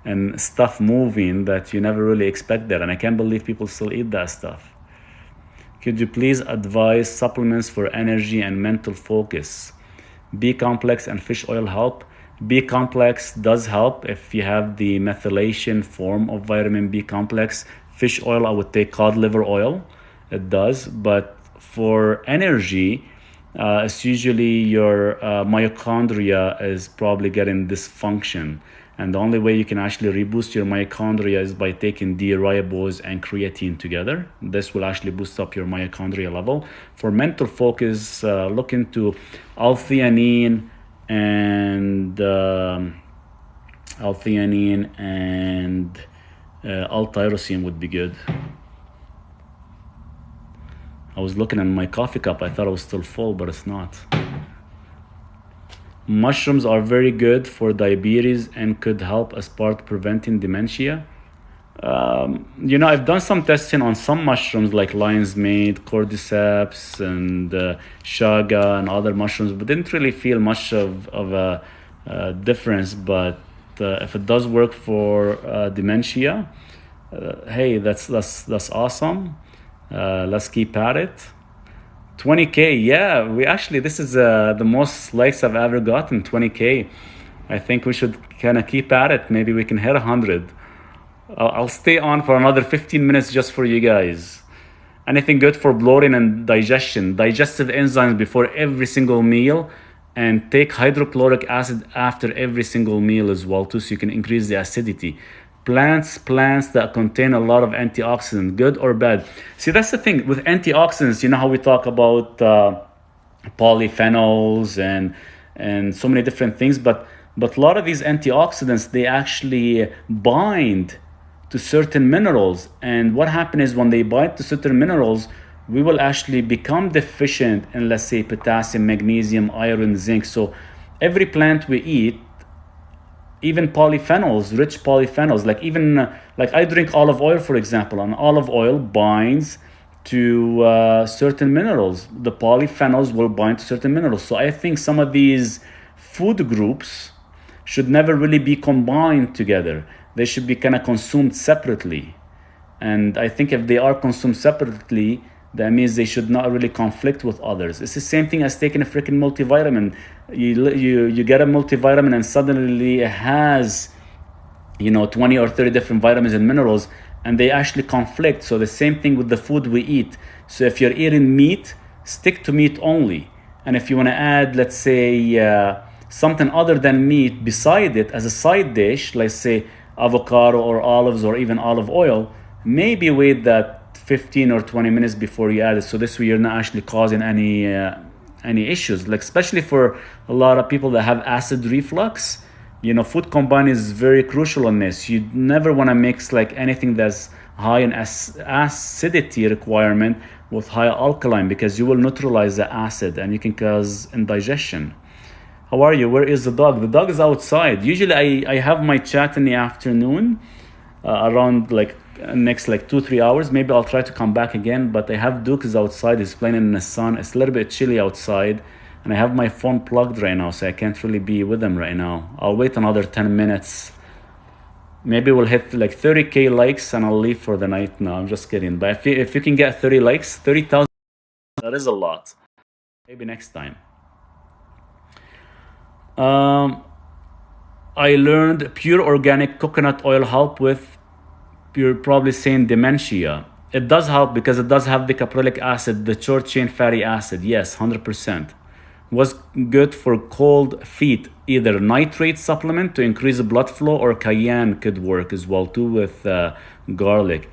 Speaker 1: and stuff moving that you never really expect that. And I can't believe people still eat that stuff. Could you please advise supplements for energy and mental focus? B complex and fish oil help. B complex does help if you have the methylation form of vitamin B complex. Fish oil, I would take cod liver oil. It does. But for energy, it's usually your mitochondria is probably getting dysfunction. And the only way you can actually reboost your mitochondria is by taking D-ribose and creatine together. This will actually boost up your mitochondria level. For mental focus, look into L-theanine and L-tyrosine would be good. I was looking at my coffee cup. I thought it was still full, but it's not. Mushrooms are very good for diabetes and could help as part of preventing dementia. I've done some testing on some mushrooms like lion's mane, cordyceps, and chaga and other mushrooms, but didn't really feel much of a difference. But if it does work for dementia, hey, that's awesome. Let's keep at it. 20K, yeah, this is the most likes I've ever gotten, 20K. I think we should kind of keep at it. Maybe we can hit 100. I'll stay on for another 15 minutes just for you guys. Anything good for bloating and digestion? Digestive enzymes before every single meal, and take hydrochloric acid after every single meal as well too, so you can increase the acidity. Plants that contain a lot of antioxidants, good or bad? See, that's the thing with antioxidants. You know how we talk about polyphenols and so many different things, but a lot of these antioxidants, they actually bind to certain minerals. And what happens is when they bind to certain minerals, we will actually become deficient in, let's say, potassium, magnesium, iron, zinc. So every plant we eat, even polyphenols, rich polyphenols, like I drink olive oil, for example, and olive oil binds to certain minerals. The polyphenols will bind to certain minerals. So I think some of these food groups should never really be combined together. They should be kind of consumed separately. And I think if they are consumed separately, that means they should not really conflict with others. It's the same thing as taking a freaking multivitamin. You get a multivitamin and suddenly it has 20 or 30 different vitamins and minerals, and they actually conflict. So the same thing with the food we eat. So if you're eating meat, stick to meat only. And if you want to add, let's say, something other than meat beside it as a side dish, let's say avocado or olives or even olive oil, maybe wait that 15 or 20 minutes before you add it. So this way you're not actually causing any issues, like especially for a lot of people that have acid reflux. Food combining is very crucial on this. You never want to mix like anything that's high in acidity requirement with high alkaline because you will neutralize the acid and you can cause indigestion. How are you? Where is the dog? The dog is outside. Usually I have my chat in the afternoon around like next like 2-3 hours. Maybe I'll try to come back again, but I have Duke is outside. He's playing in the sun. It's a little bit chilly outside and I have my phone plugged right now, so I can't really be with him right now. I'll wait another 10 minutes. Maybe we'll hit like 30K likes and I'll leave for the night. No, I'm just kidding. But if you can get 30 likes, 30,000, that is a lot. Maybe next time. I learned pure organic coconut oil help with, you're probably saying dementia. It does help because it does have the caprylic acid, the short chain fatty acid. Yes, 100%. Was good for cold feet. Either nitrate supplement to increase the blood flow or cayenne could work as well too with garlic.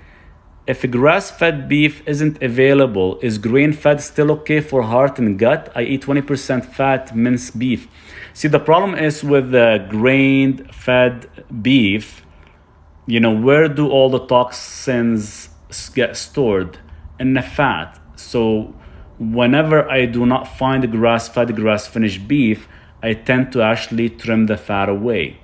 Speaker 1: If grass-fed beef isn't available, is grain-fed still okay for heart and gut? I eat 20% fat minced beef. See, the problem is with the grain-fed beef, you know, where do all the toxins get stored? In the fat. So whenever I do not find grass-fed, grass-finished beef, I tend to actually trim the fat away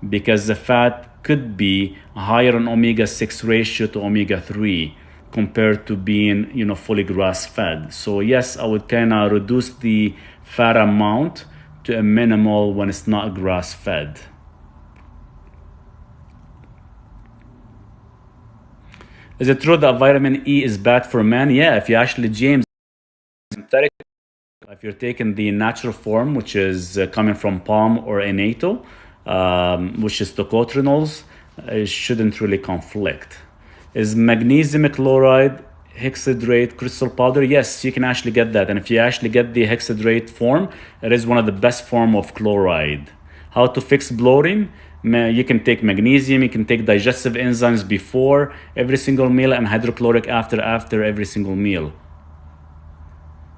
Speaker 1: because the fat could be higher in omega-6 ratio to omega-3 compared to being, you know, fully grass-fed. So yes, I would kind of reduce the fat amount to a minimal when it's not grass-fed. Is it true that vitamin E is bad for men? Yeah, if you actually, James, synthetic, if you're taking the natural form, which is coming from palm or annatto, which is tocotrienols, it shouldn't really conflict. Is magnesium chloride hexadrate crystal powder? Yes, you can actually get that. And if you actually get the hexadrate form, it is one of the best form of chloride. How to fix bloating? You can take magnesium, you can take digestive enzymes before every single meal and hydrochloric after every single meal.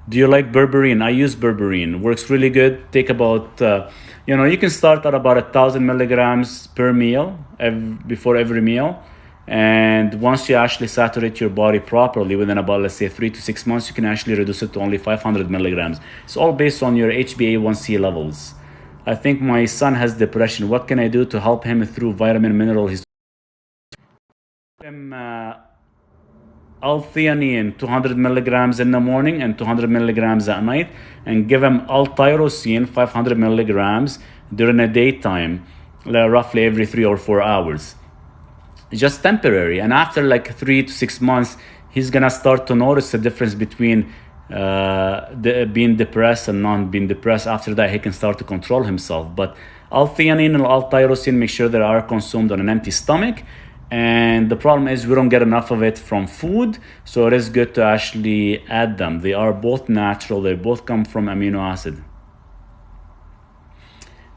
Speaker 1: Do you like berberine? I use berberine. Works really good. Take about, you can start at about 1,000 milligrams per meal before every meal. And once you actually saturate your body properly, within about, let's say, 3 to 6 months, you can actually reduce it to only 500 milligrams. It's all based on your HbA1c levels. I think my son has depression. What can I do to help him through vitamin mineral? L-theanine 200 milligrams in the morning and 200 milligrams at night, and give him L-tyrosine 500 milligrams during the daytime, roughly every 3 or 4 hours. Just temporary, and after like 3 to 6 months, he's gonna start to notice the difference between being depressed and not being depressed. After that, he can start to control himself. But L-theanine and L-tyrosine, make sure they are consumed on an empty stomach. And the problem is we don't get enough of it from food, so it is good to actually add them. They are both natural. They both come from amino acid.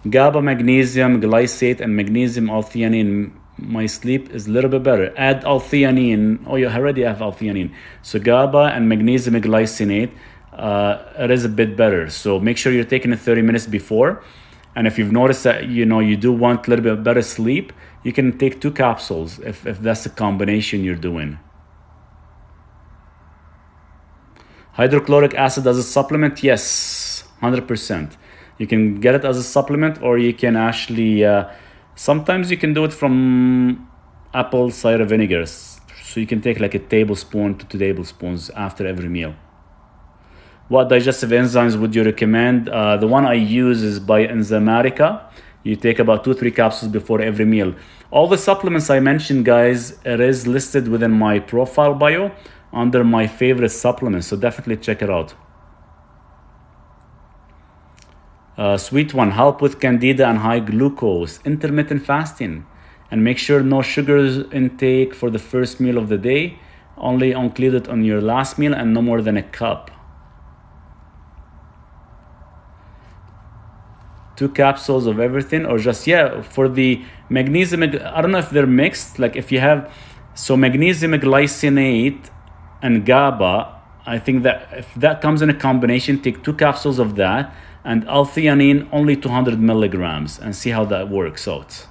Speaker 1: GABA, magnesium, glycate, and magnesium L-theanine. My sleep is a little bit better. Add L-theanine. Oh, you already have L-theanine. So GABA and magnesium glycinate, it is a bit better. So make sure you're taking it 30 minutes before. And if you've noticed that, you do want a little bit better sleep, you can take 2 capsules if that's the combination you're doing. Hydrochloric acid as a supplement? Yes, 100%. You can get it as a supplement, or you can actually, sometimes you can do it from apple cider vinegars. So you can take like a tablespoon to 2 tablespoons after every meal. What digestive enzymes would you recommend? The one I use is by Enzymatica. You take about 2-3 capsules before every meal. All the supplements I mentioned, guys, it is listed within my profile bio under my favorite supplements. So definitely check it out. Sweet one, help with candida and high glucose. Intermittent fasting. And make sure no sugar intake for the first meal of the day. Only include it on your last meal and no more than a cup. 2 capsules of everything, or just, for the magnesium, I don't know if they're mixed. Like if you have, so magnesium glycinate and GABA, I think that if that comes in a combination, take 2 capsules of that, and L-theanine only 200 milligrams, and see how that works out.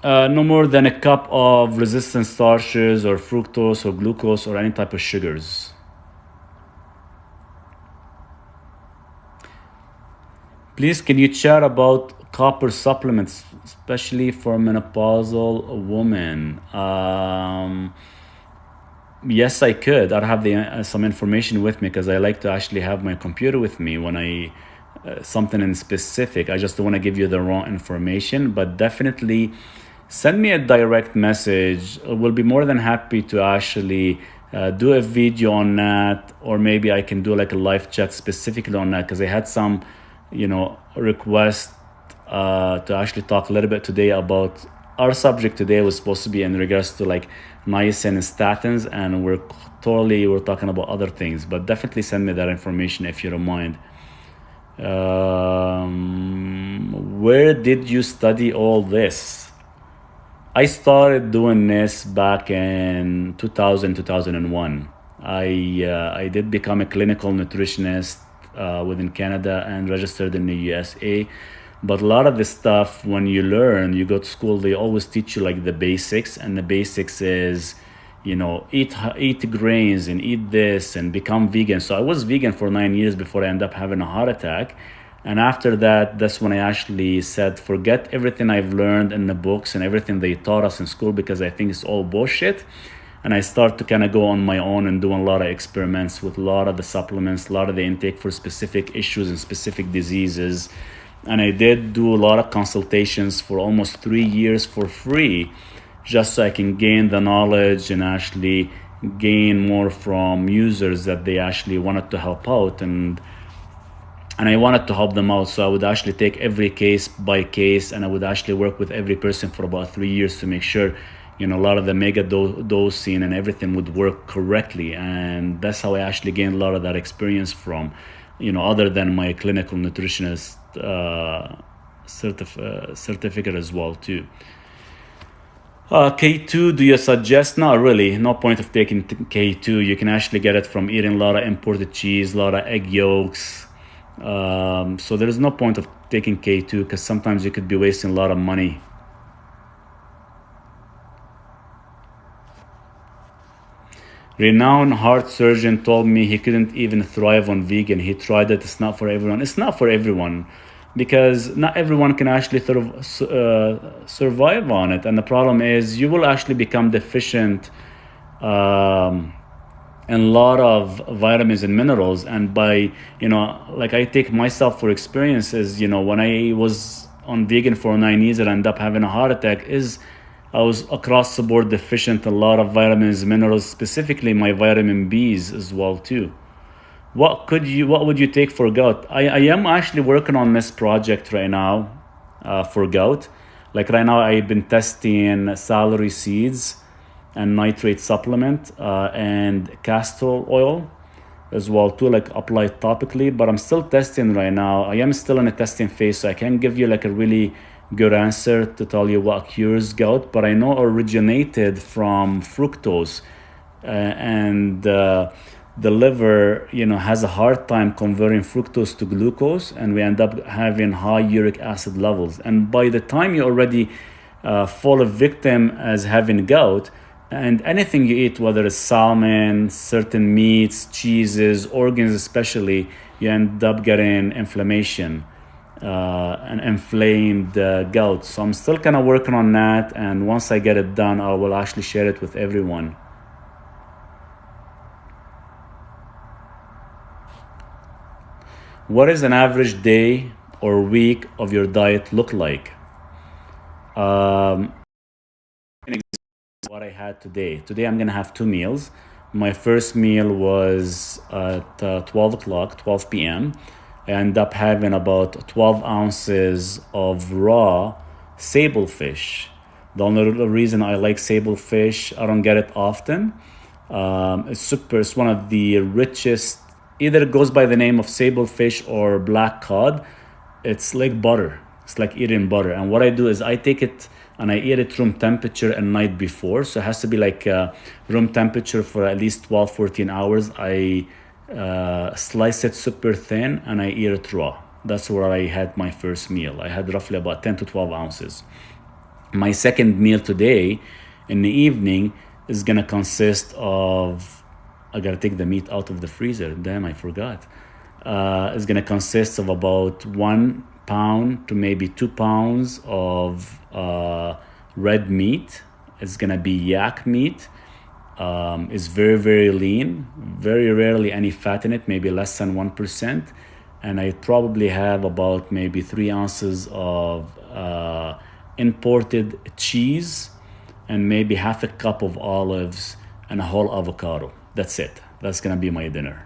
Speaker 1: No more than a cup of resistant starches or fructose or glucose or any type of sugars. Please, can you chat about copper supplements, especially for menopausal women? Yes, I could. I'd have some information with me because I like to actually have my computer with me when I something in specific. I just don't want to give you the wrong information, but definitely send me a direct message. We'll be more than happy to actually do a video on that, or maybe I can do like a live chat specifically on that because I had some, request to actually talk a little bit today about our subject. Today was supposed to be in regards to like niacin and statins, and we're talking about other things. But definitely send me that information if you don't mind. Where did you study all this? I started doing this back in 2001. I did become a clinical nutritionist within Canada and registered in the USA. But a lot of this stuff, when you learn, you go to school, they always teach you like the basics. And the basics is, eat grains and eat this and become vegan. So I was vegan for 9 years before I ended up having a heart attack. And after that, that's when I actually said, forget everything I've learned in the books and everything they taught us in school, because I think it's all bullshit. And I start to kind of go on my own and doing a lot of experiments with a lot of the supplements, a lot of the intake for specific issues and specific diseases. And I did do a lot of consultations for almost 3 years for free, just so I can gain the knowledge and actually gain more from users that they actually wanted to help out. And I wanted to help them out. So I would actually take every case by case, and I would actually work with every person for about 3 years to make sure, a lot of the mega dosing and everything would work correctly. And that's how I actually gained a lot of that experience from, other than my clinical nutritionist certificate as well too. K2, do you suggest? Not really. No point of taking K2. You can actually get it from eating a lot of imported cheese, a lot of egg yolks. So there is no point of taking K2 because sometimes you could be wasting a lot of money. Renowned heart surgeon told me he couldn't even thrive on vegan. He tried it. It's not for everyone. It's not for everyone because not everyone can actually survive on it. And the problem is you will actually become deficient in a lot of vitamins and minerals. And by, like I take myself for experiences, when I was on vegan for 9 years and I ended up having a heart attack I was across the board deficient in a lot of vitamins, minerals, specifically my vitamin B's as well too. What would you take for gout? I am actually working on this project right now for gout. Like right now I've been testing celery seeds and nitrate supplement and castor oil as well too, like applied topically, but I'm still testing right now. I am still in a testing phase, so I can't give you like a really good answer to tell you what cures gout, but I know it originated from fructose and the liver, has a hard time converting fructose to glucose, and we end up having high uric acid levels. And by the time you already fall a victim as having gout, and anything you eat, whether it's salmon, certain meats, cheeses, organs especially, you end up getting inflammation. An inflamed gout. So I'm still kind of working on that, and once I get it done, I will actually share it with everyone. What is an average day or week of your diet look like? What I had today. Today I'm gonna have 2 meals. My first meal was at 12 o'clock, 12 p.m. I end up having about 12 ounces of raw sable fish. The only reason I like sable fish, I don't get it often. It's one of the richest, either it goes by the name of sable fish or black cod. It's like butter. It's like eating butter. And what I do is I take it and I eat it room temperature a night before. So it has to be like room temperature for at least 12, 14 hours. I slice it super thin and I eat it raw. That's where I had my first meal. I had roughly about 10 to 12 ounces. My second meal today in the evening is gonna consist of, I gotta take the meat out of the freezer. Damn, I forgot. It's gonna consist of about 1 pound to maybe 2 pounds of red meat. It's gonna be yak meat. It's very, very lean, very rarely any fat in it, maybe less than 1%. And I probably have about maybe 3 ounces of imported cheese and maybe half a cup of olives and a whole avocado. That's it. That's gonna be my dinner.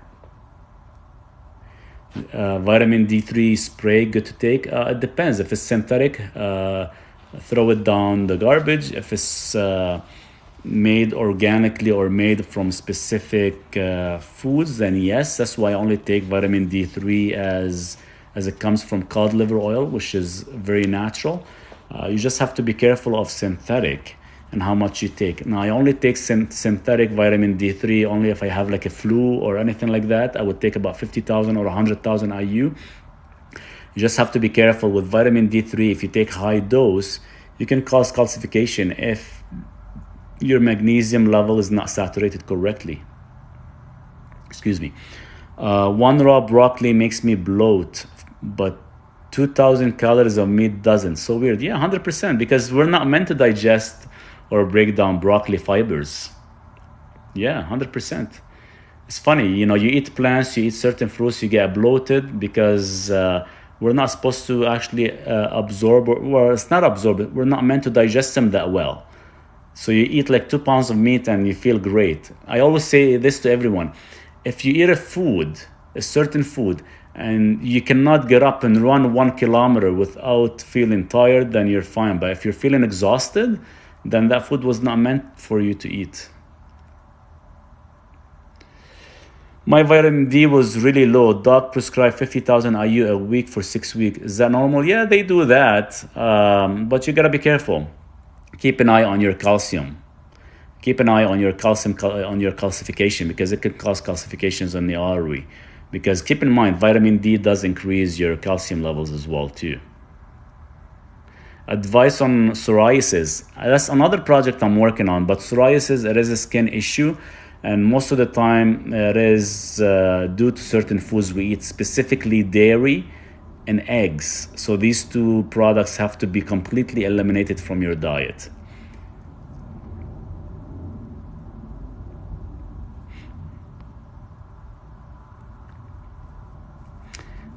Speaker 1: Vitamin D3 spray, good to take? It depends. If it's synthetic, throw it down the garbage. If it's made organically or made from specific foods, then yes. That's why I only take vitamin D3 as it comes from cod liver oil, which is very natural. You just have to be careful of synthetic and how much you take. Now, I only take synthetic vitamin D3 only if I have like a flu or anything like that. I would take about 50,000 or 100,000 IU. You just have to be careful with vitamin D3. If you take high dose, you can cause calcification if your magnesium level is not saturated correctly. Excuse me. One raw broccoli makes me bloat, but 2,000 calories of meat doesn't. So weird. Yeah, 100%, because we're not meant to digest or break down broccoli fibers. Yeah, 100%. It's funny, you eat plants, you eat certain fruits, you get bloated because we're not supposed to actually absorb, or it's not absorb, we're not meant to digest them that well. So you eat like 2 pounds of meat and you feel great. I always say this to everyone. If you eat a certain food, and you cannot get up and run 1 kilometer without feeling tired, then you're fine. But if you're feeling exhausted, then that food was not meant for you to eat. My vitamin D was really low. Doc prescribed 50,000 IU a week for 6 weeks. Is that normal? Yeah, they do that. But you gotta be careful. Keep an eye on your calcium. Keep an eye on your calcium, on your calcification, because it can cause calcifications on the artery. Because keep in mind, vitamin D does increase your calcium levels as well too. Advice on psoriasis. That's another project I'm working on, but psoriasis, it is a skin issue, and most of the time it is due to certain foods we eat, specifically dairy and eggs. So these two products have to be completely eliminated from your diet.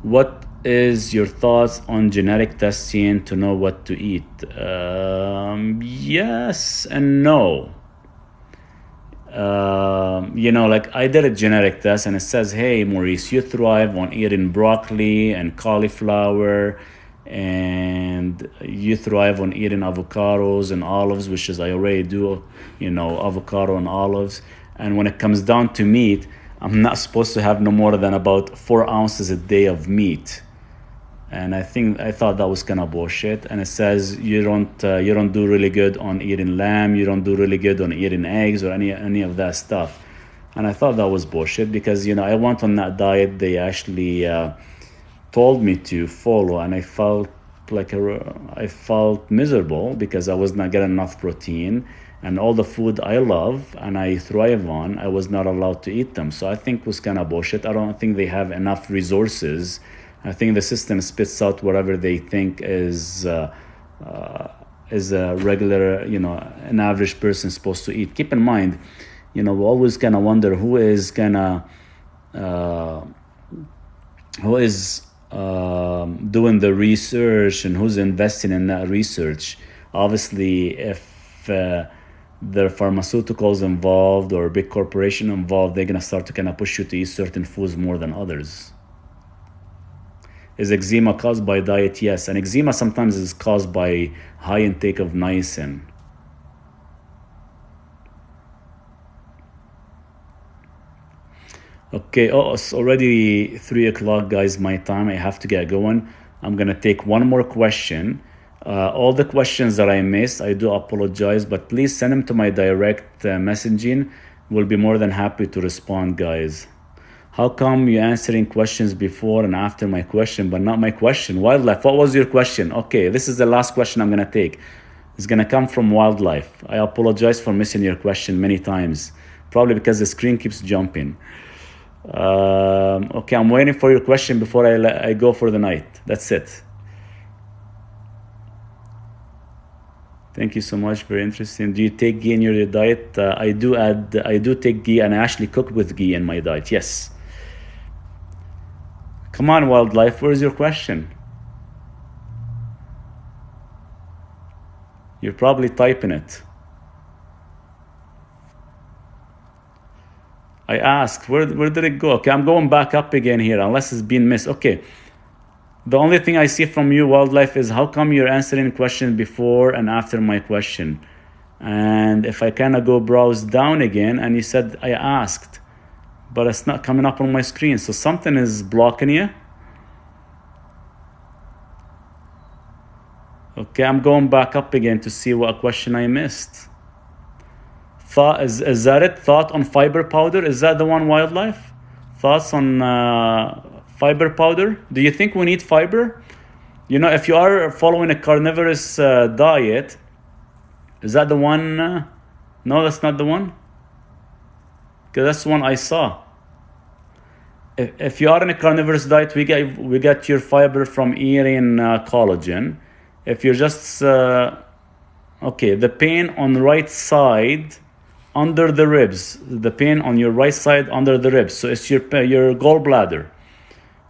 Speaker 1: What is your thoughts on genetic testing to know what to eat? Yes and no. Like I did a genetic test and it says, hey, Maurice, you thrive on eating broccoli and cauliflower, and you thrive on eating avocados and olives, which is I already do, avocado and olives. And when it comes down to meat, I'm not supposed to have no more than about 4 ounces a day of meat. And I thought that was kind of bullshit. And it says you don't do really good on eating lamb, you don't do really good on eating eggs or any of that stuff. And I thought that was bullshit because I went on that diet they actually told me to follow, and I felt miserable because I was not getting enough protein, and all the food I love and I thrive on, I was not allowed to eat them. So I think it was kind of bullshit. I don't think they have enough resources. I think the system spits out whatever they think is a regular, an average person supposed to eat. Keep in mind, we always kind of wonder who is doing the research and who's investing in that research. Obviously, if there are pharmaceuticals involved or a big corporation involved, they're going to start to kind of push you to eat certain foods more than others. Is eczema caused by diet? Yes. And eczema sometimes is caused by high intake of niacin. Okay, it's already 3 o'clock, guys, my time. I have to get going. I'm going to take one more question. All the questions that I missed, I do apologize, but please send them to my direct messaging. We'll be more than happy to respond, guys. How come you answering questions before and after my question, but not my question? Wildlife, what was your question? Okay, this is the last question I'm going to take. is going to come from wildlife. I apologize for missing your question many times, probably because the screen keeps jumping. Okay, I'm waiting for your question before I go for the night. That's it. Thank you so much. Very interesting. Do you take ghee in your diet? I do take ghee, and I actually cook with ghee in my diet. Yes. Come on, wildlife. Where's your question? You're probably typing it. I asked, where did it go? Okay, I'm going back up again here, unless it's been missed. Okay. The only thing I see from you, wildlife, is how come you're answering questions before and after my question? And if I kind of go browse down again, and you said I asked, but it's not coming up on my screen. So something is blocking you. Okay, I'm going back up again to see what question I missed. Is that it? Thought on fiber powder? Is that the one, wildlife? Thoughts on fiber powder? Do you think we need fiber? You know, if you are following a carnivorous diet, is that the one? No, that's not the one. Because that's the one I saw. If you are in a carnivorous diet, we get your fiber from eating collagen. If you're just okay, the pain on the right side under the ribs, the pain on your right side under the ribs. So it's your gallbladder,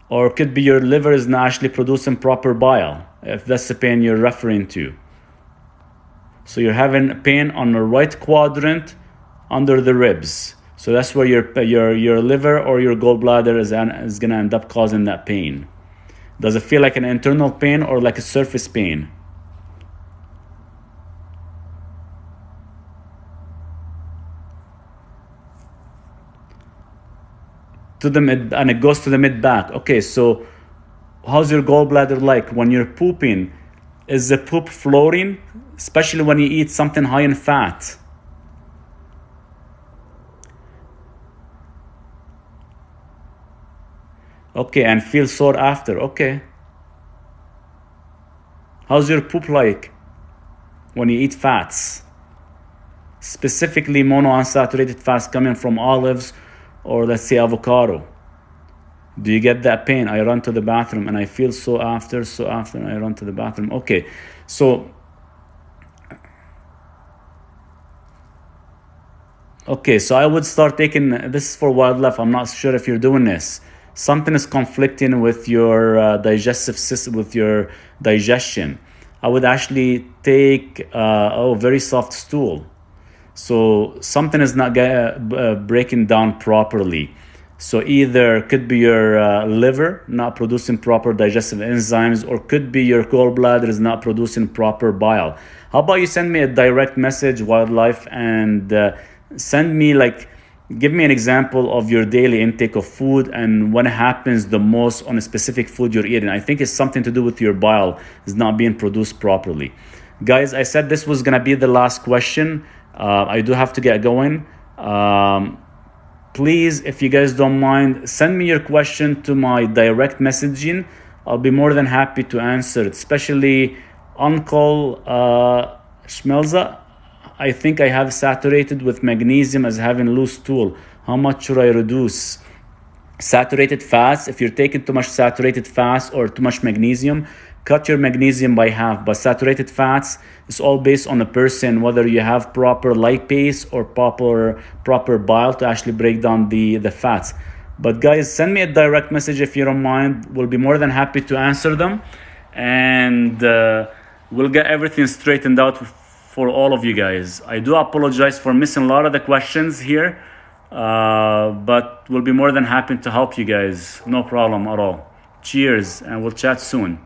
Speaker 1: or it could be your liver is not actually producing proper bile, if that's the pain you're referring to. So you're having pain on the right quadrant under the ribs. So that's where your liver or your gallbladder is going to end up causing that pain. Does it feel like an internal pain or like a surface pain? To the mid, and it goes to the mid back. Okay, so how's your gallbladder like when you're pooping? Is the poop floating, especially when you eat something high in fat? Okay, and feel sore after. Okay. How's your poop like when you eat fats? Specifically monounsaturated fats coming from olives or let's say avocado. Do you get that pain? I run to the bathroom and I feel so after and I run to the bathroom. Okay, so I would start taking, this is for wildlife, I'm not sure if you're doing this. Something is conflicting with your digestive system, with your digestion. I would actually take very soft stool. So something is not breaking down properly. So either could be your liver not producing proper digestive enzymes, or could be your gallbladder is not producing proper bile. How about you send me a direct message, wildlife, and send me give me an example of your daily intake of food and what happens the most on a specific food you're eating. I think it's something to do with your bile is not being produced properly. Guys, I said this was going to be the last question. I do have to get going. Please, if you guys don't mind, send me your question to my direct messaging. I'll be more than happy to answer it, especially Uncle Schmelza. I think I have saturated with magnesium as having loose stool. How much should I reduce? Saturated fats, if you're taking too much saturated fats or too much magnesium, cut your magnesium by half. But saturated fats is all based on a person, whether you have proper lipase or proper bile to actually break down the fats. But guys, send me a direct message if you don't mind. We'll be more than happy to answer them. And we'll get everything straightened out for all of you guys. I do apologize for missing a lot of the questions here. But we'll be more than happy to help you guys. No problem at all. Cheers, and we'll chat soon.